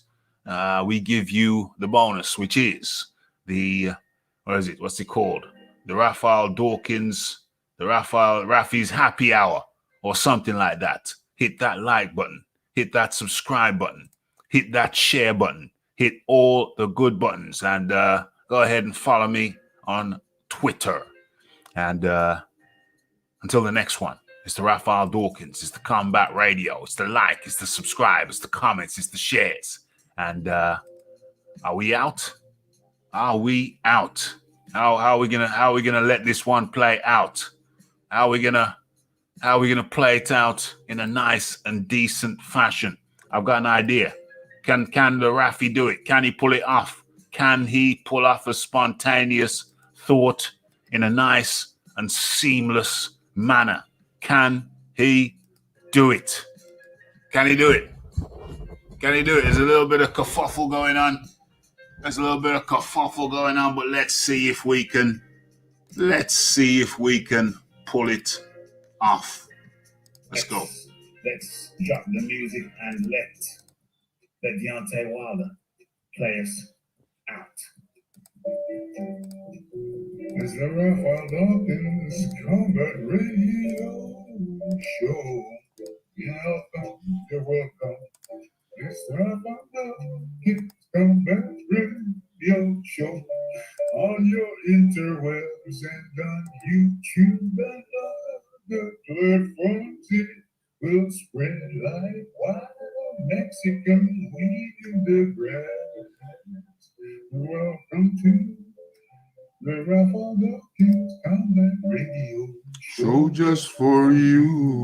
We give you the bonus, which is what's it called? The Raphael Dawkins, the Raphie's Happy Hour, or something like that. Hit that like button, hit that subscribe button, hit that share button, hit all the good buttons, and go ahead and follow me on Twitter. And until the next one, it's the Raphael Dawkins, it's the Combat Radio, it's the like, it's the subscribe, it's the comments, it's the shares. And are we out? Are we out? How are we gonna let this one play out? How are we gonna play it out in a nice and decent fashion? I've got an idea. Can the Raphie do it? Can he pull it off? Can he pull off a spontaneous thought in a nice and seamless manner? Can he do it? Can he do it? Can he do it? There's a little bit of kerfuffle going on. But let's see if we can pull it off. Let's go. Let's drop the music and let Deontay Wilder play us out. It's the Raphael Dawkins Combat Radio Show. You're welcome. It's the Raphael Dawkins Combat Radio Show on your interwebs and on YouTube and other platforms. It will spread like wild Mexican weed in the grass. Welcome to the Raphael Dawkins Combat Radio Show just for you.